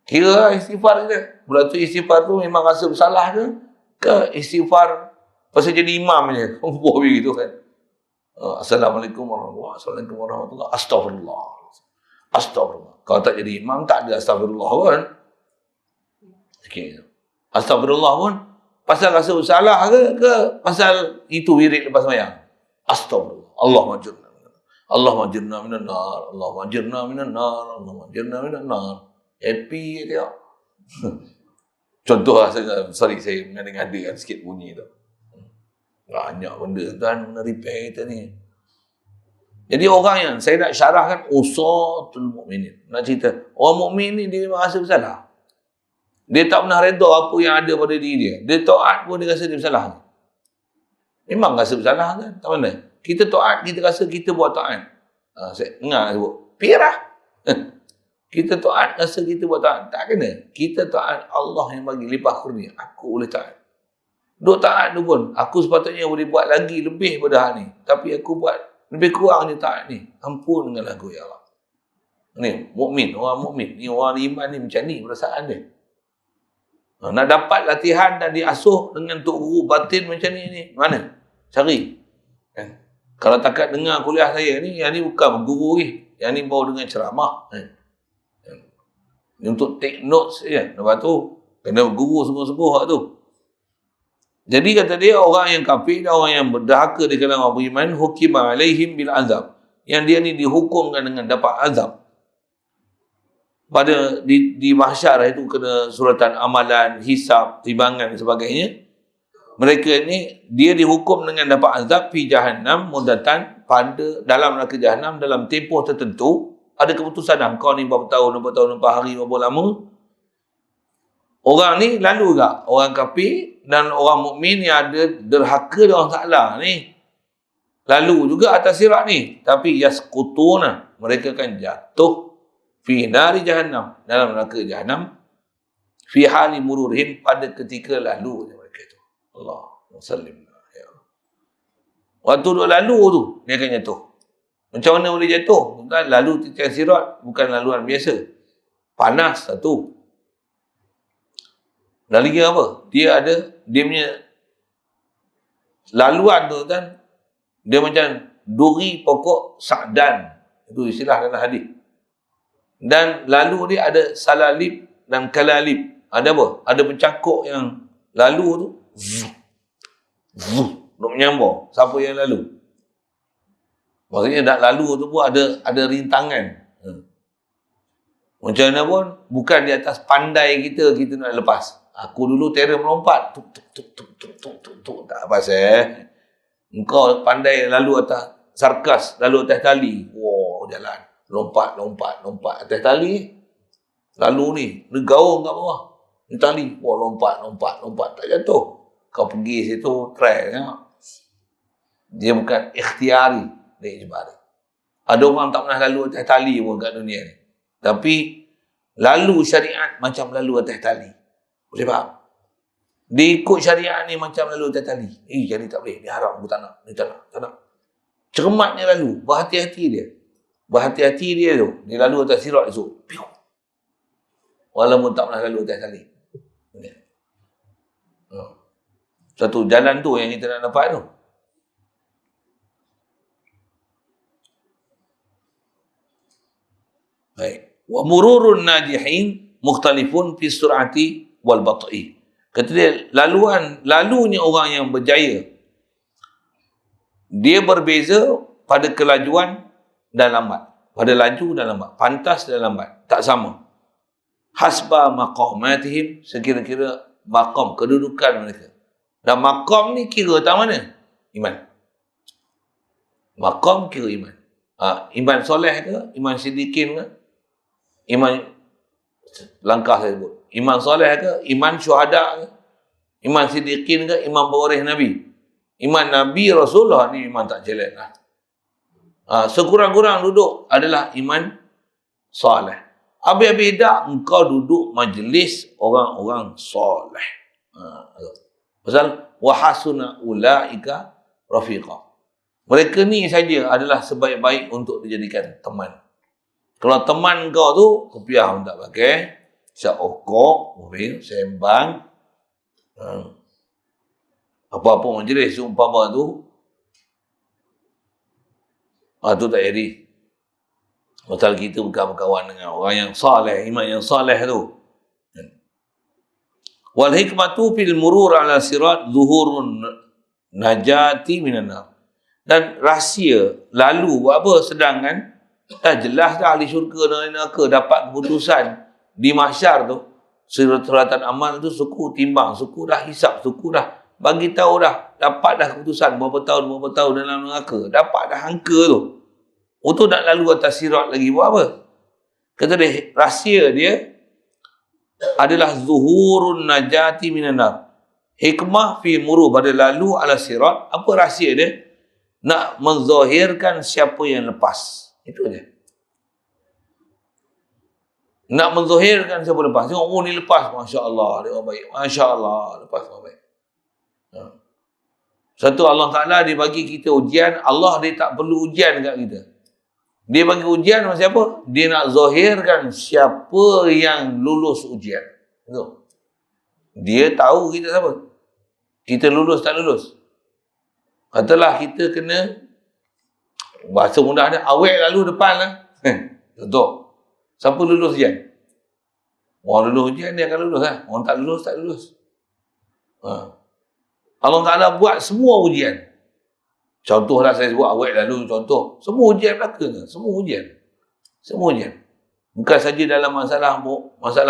kira istighfar kita. Mula tu istighfar tu memang rasa bersalah ke istighfar pasal jadi imam je. Buat begitu kan. Assalamualaikum warahmatullahi. Astagfirullah. Kalau tak jadi imam, tak ada astagfirullah kan. Okay. Astagfirullah pun pasal rasa bersalah ke pasal itu wirid lepas sembahyang. Astagfirullah. Allahumma ajirna minan nar. Happy dia. Contoh lah, saya mengada-ngadakan sikit bunyi tu. Banyak benda tuan repair kita ni. Jadi orang yang saya nak syarahkan usatul mukminin. Nak cerita, orang mukmin ni dia memang rasa bersalah. Dia tak pernah redha apa yang ada pada diri dia. Dia taat pun dia rasa dia bersalah. Memang rasa bersalah kan? Tak mana? Kita taat, kita rasa kita buat taat. Saya dengar sebut, pirah. Kita taat, rasa kita buat taat. Tak kena. Kita taat Allah yang bagi limpah kurnia. Aku boleh taat. Duk taat tu pun, aku sepatutnya boleh buat lagi lebih pada hal ni. Tapi aku buat lebih kurang je taat ni. Ampun dengan aku ya Allah. Ni mukmin, orang mukmin. Ni orang iman ni macam ni perasaan dia. Nak dapat latihan dan diasuh dengan tok guru batin macam ni mana? Cari. Kan? Kalau takat dengar kuliah saya ni, yang ni bukan guru ni. Yang ni baru dengan ceramah. Untuk take notes je. Lepas tu, kena guru sungguh-sungguh tu. Jadi kata dia, orang yang kafir dan orang yang berdahaka di kalangan orang beriman, hukima alaihim bil azab. Yang dia ni dihukumkan dengan dapat azab. Pada di mahsyar itu kena suratan amalan, hisab, timbangan dan sebagainya. Mereka ni dia dihukum dengan dapat azab fi jahannam mudatan pada dalam neraka jahannam dalam tempoh tertentu. Ada keputusan dah, kau ni berapa tahun, berapa hari, berapa lama. Orang ni lalu juga, orang kafir dan orang mukmin yang ada derhaka dengan Allah Ta'ala ni lalu juga atas sirat ni, tapi yasqutuna, mereka kan jatuh fi nari jahannam, dalam neraka jahannam, fi hali mururihim, pada ketika lalu mereka itu. Allahumma sallim ya Allah. Waktu duk lalu tu dia akan jatuh. Macam mana boleh jatuh? Bukan lalu tiang sirat, bukan laluan biasa. Panas satu. Dan lagi apa? Dia punya laluan tu kan, dia macam duri pokok sa'dan. Itu istilah dalam hadis. Dan lalu dia ada salalib dan kalalib. Ada apa? Ada pencakuk yang lalu tu. Duk menyambung. Siapa yang lalu? Maksudnya nak lalu tu pun ada rintangan. Macam mana pun, bukan di atas pandai kita nak lepas. Aku dulu terror melompat. Tuk. Tak pasal. Engkau pandai lalu atas sarkas, lalu atas tali. Wow, jalan. Lompat atas tali. Lalu ni gaung kat bawah. Ni tali. Wow, lompat. Tak jatuh. Kau pergi situ, try. Tengok. Dia bukan ikhtiari. Dia ijbari. Ada orang tak pernah lalu atas tali pun kat dunia ni. Tapi, lalu syariat macam lalu atas tali. Boleh faham? Dia ikut syariat ni macam lalu atas tali. Yang ni tak boleh. Ni haram. Aku tak nak. Ni tak nak. Cermatnya lalu. Berhati-hati dia tu. Dia lalu atas sirat tu. Walaupun tak pernah lalu atas tali. Satu jalan tu yang kita nak dapat tu. Baik. Wa mururun najihin mukhtalifun fi sur'ati wal bat'i. Kata dia, lalunya orang yang berjaya, dia berbeza pada kelajuan dan lambat. Pada laju dan lambat. Pantas dan lambat. Tak sama. Hasba maqamatihim, sekira-kira maqam, kedudukan mereka. Dan maqam ni kira tak mana? Iman. Maqam kira iman. Iman soleh ke? Iman sidikin ke? Iman, langkah saya sebut. Iman soleh ke? Iman syuhada ke? Iman sidikin ke? Iman pewaris Nabi? Iman Nabi Rasulullah ni iman tak jelek lah. Sekurang-kurang duduk adalah iman soleh. Habis-habis dah engkau duduk majlis orang-orang soleh. Pasal wahasuna ulaika rafiqa. Mereka ni saja adalah sebaik-baik untuk dijadikan teman. Kalau teman kau tu, kopiah pun tak pakai, siap okok, sembang, apa-apa majlis umpama tu, tu tak jadi. Pasal kita bukan berkawan dengan orang yang saleh, iman yang saleh tu. Wal hikmatu fil murur ala sirat zuhurun najati minan nar. Dan rahsia lalu buat apa? Sedangkan dah jelas dah ahli syurga dan neraka dapat keputusan di mahsyar tu. Suratan amal tu suku timbang, suku dah hisap, suku dah bagi tahu dah, dapat dah keputusan berapa tahun dalam neraka. Dapat dah angka tu. Untuk nak lalu atas sirat lagi buat apa? Kata dia, rahsia dia adalah zuhurun najati minan nar. Hikmah fi muru pada lalu ala sirat. Apa rahsia dia? Nak menzahirkan siapa yang lepas. Itu je. Nak menzahirkan siapa lepas. Tengok, oh ni lepas. Masya Allah, dia orang baik. Masya Allah, lepas orang baik. Satu, Allah Ta'ala dia bagi kita ujian. Allah dia tak perlu ujian kat kita. Dia bagi ujian sama siapa? Dia nak zahirkan siapa yang lulus ujian. Itu. Dia tahu kita siapa. Kita lulus tak lulus. Katalah kita kena, bahasa mudah dia, awet lalu depan lah. Contoh. Siapa lulus ujian? Orang lulus ujian dia akan lulus lah. Orang tak lulus, tak lulus. Allah Ta'ala buat semua ujian. Contohlah saya sebut awet lalu contoh. Semua ujian belaka. Semua ujian. Bukan saja dalam masalah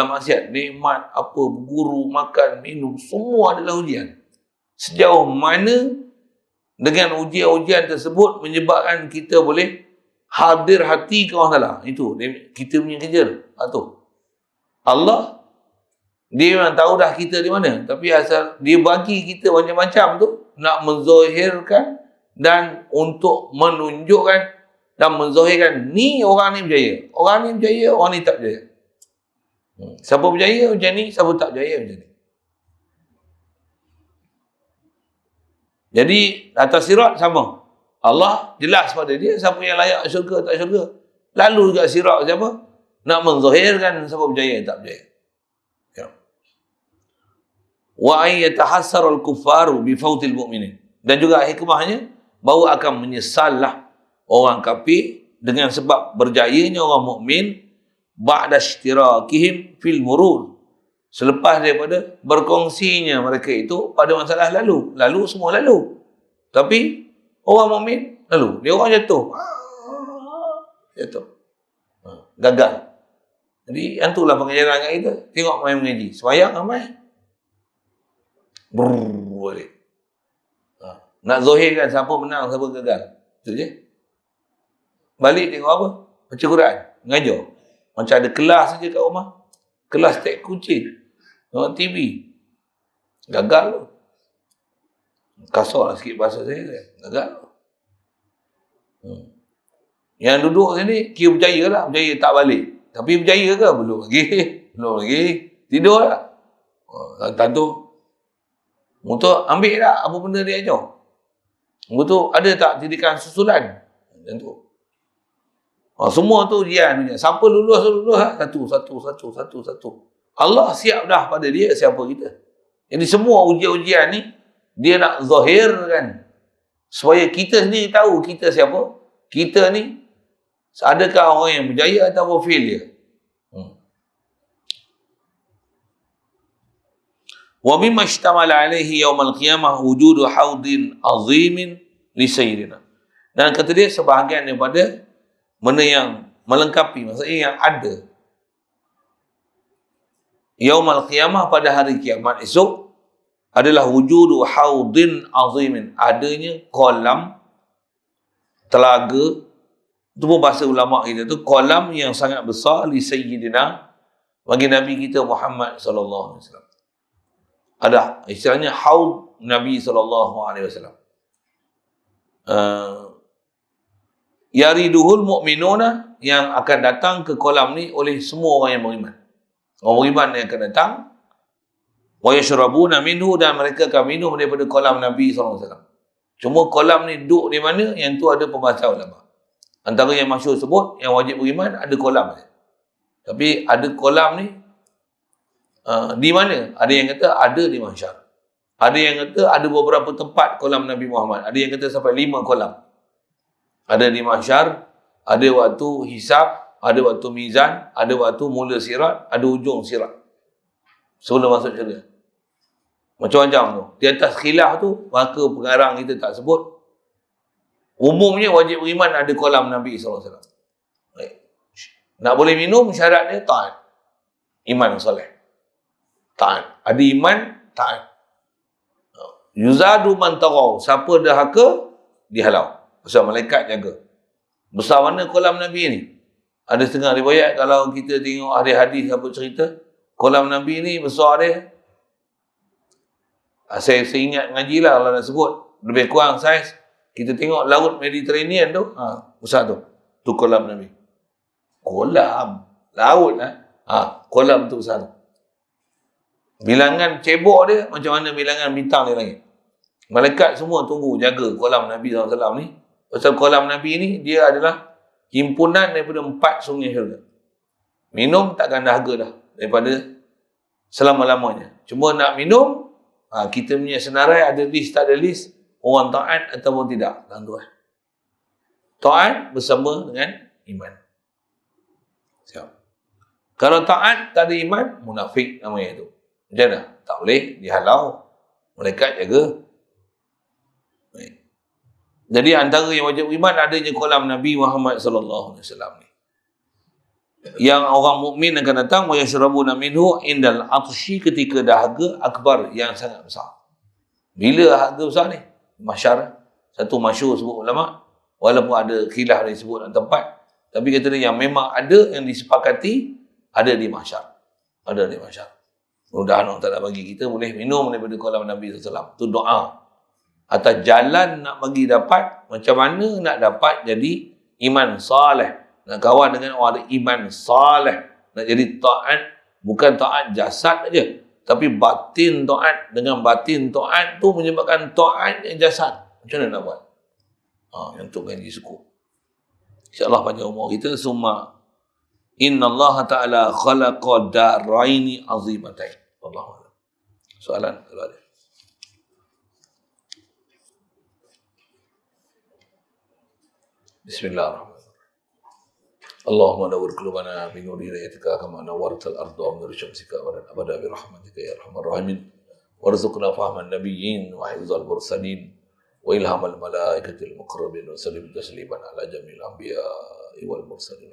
maksiat. Nikmat, apa, guru, makan, minum. Semua adalah ujian. Sejauh mana dengan ujian-ujian tersebut menyebabkan kita boleh hadir hati ke orang Taala. Itu kita punya kerja tu. Allah, dia memang tahu dah kita di mana. Tapi asal dia bagi kita macam-macam tu, nak menzahirkan dan untuk menunjukkan dan menzahirkan ni orang ni berjaya. Orang ni berjaya, orang ni tak berjaya. Siapa berjaya macam ni, siapa tak berjaya macam ni. Jadi atas sirat sama. Allah jelas pada dia siapa yang layak syurga tak syurga. Lalu juga sirat siapa? Nak menzahirkan siapa berjaya tak berjaya. Ya. Wa ay yatahassar al-kuffaru bi fautil mu'minin. Dan juga hikmahnya bahawa akan menyesallah orang kafir dengan sebab berjayanya orang mukmin ba'da ishtirakihim fil murur. Selepas daripada berkongsinya mereka itu pada masalah lalu. Lalu semua lalu. Tapi orang mukmin lalu. Dia orang jatuh. Jatuh. Gagal. Jadi yang itulah pengajaran kat kita. Tengok main mengaji. Semayang ramai. Boleh. Nak zahirkan siapa menang, siapa gagal. Itu je. Balik tengok apa? Baca Quran. Mengajar. Macam ada kelas saja kat rumah. Kelas tek kucing. Tengok TV. Gagal tu. Kasar lah sikit bahasa saya. Gagal tu. Yang duduk sini, kira berjaya lah. Berjaya tak balik. Tapi berjaya ke? Belum lagi. Belum lagi. Tidur lah. Tentu. Untuk ambil tak apa benda dia ajar. Untuk ada tak didikan susulan? Tentu. Semua tu ujian. Siapa lulus lah. Satu. Allah siap dah pada dia siapa kita. Jadi semua ujian-ujian ni dia nak zahirkan supaya kita sendiri tahu kita siapa. Kita ni adakah orang yang berjaya atau failure. Wa mimma ishtamala alaihi yaumal qiyamah wujudu haudin azimin li sayyidina. Dan kata dia sebahagian daripada mana yang melengkapi, maksudnya yang ada yaumal qiyamah pada hari kiamat esok adalah wujudu haudin azimin, adanya kolam telaga. Itu pun bahasa ulama kita tu, kolam yang sangat besar li sayyidina, bagi Nabi kita Muhammad sallallahu alaihi wasallam. Ada istilahnya haud Nabi sallallahu alaihi wasallam. Yariduhul mu'minuna, yang akan datang ke kolam ni oleh semua orang yang beriman. Orang beriman yang akan datang. Wa yashrabuna minhu, dan mereka akan minum daripada kolam Nabi sallallahu alaihi wasallam. Cuma kolam ni duduk di mana, yang tu ada pembahasan ulama. Antara yang masyhur sebut, yang wajib beriman ada kolam saja. Tapi ada kolam ni di mana? Ada yang kata ada di mahsyar. Ada yang kata ada beberapa tempat kolam Nabi Muhammad. Ada yang kata sampai 5 kolam. Ada di mahsyar, ada waktu hisab, ada waktu mizan, ada waktu mula sirat, ada ujung sirat. Sebelum masuk syurga. Macam-macam tu. Di atas khilaf tu, maka pengarang kita tak sebut. Umumnya wajib beriman ada kolam Nabi SAW. Nak boleh minum, syarat dia taat. Iman soleh. Taat. Ada iman, taat. Yuzadu man taghaw. Siapa dahaka, dihalau. Pasal malaikat jaga. Besar mana kolam Nabi ni? Ada setengah riwayat, kalau kita tengok hadis-hadis apa cerita, kolam Nabi ni besar dia. Saya ingat ngaji lah kalau nak sebut. Lebih kurang saiz. Kita tengok laut Mediterranean tu, besar tu. Tu kolam Nabi. Kolam. Laut lah. Kolam tu besar tu. Bilangan cebok dia macam mana bilangan bintang di langit. Malaikat semua tunggu jaga kolam Nabi SAW ni. Pasal kolam Nabi ni dia adalah himpunan daripada 4 sungai syurga. Minum takkan dahaga dah daripada selama-lamanya. Cuma nak minum, kita punya senarai ada list tak ada list, orang taat ataupun tidak. Tuan-tuan. Taat bersama dengan iman. Siap. Kalau taat tak ada iman, munafik namanya itu. Macam mana? Tak boleh dihalau. Malaikat jaga. Baik. Jadi antara yang wajib iman adanya kolam Nabi Muhammad sallallahu alaihi wasallam ni. Yang orang mukmin akan datang wa yashrabuna minhu indal atshi, ketika dahaga akbar yang sangat besar. Bila harga besar ni? Mahsyar. Satu masyhur sebut ulama, walaupun ada khilaf yang disebut dalam tempat, tapi kata dia yang memang ada yang disepakati, ada di mahsyar. Ada di mahsyar. Mudah-mudahan Allah Ta'ala bagi kita boleh minum daripada kalam Nabi SAW. Itu doa. Atas jalan nak bagi dapat, macam mana nak dapat jadi iman salih. Nak kawan dengan orang ada iman salih. Nak jadi taat, bukan taat jasad saja. Tapi batin taat. Dengan batin taat tu menyebabkan taat yang jasad. Macam mana nak buat? Yang tu kan suku. InsyaAllah panjang umur kita. Summa inna Allah Ta'ala khalaqa daraini azimatain. Allah. Soalan kalau ada. Bismillahirrahmanirrahim. Allahumma nawwir qulubana bi nuri hidayatika kama nawwartal arda bi nuri syamsika wa abada bi rahmatika ya arhamar rahimin. Warzuqna fahman nabiyyin wa hifzal mursalin wa ilhamal malaikatil muqarrabin wa sallim tasliman ala jamil anbiya'i wal mursalin.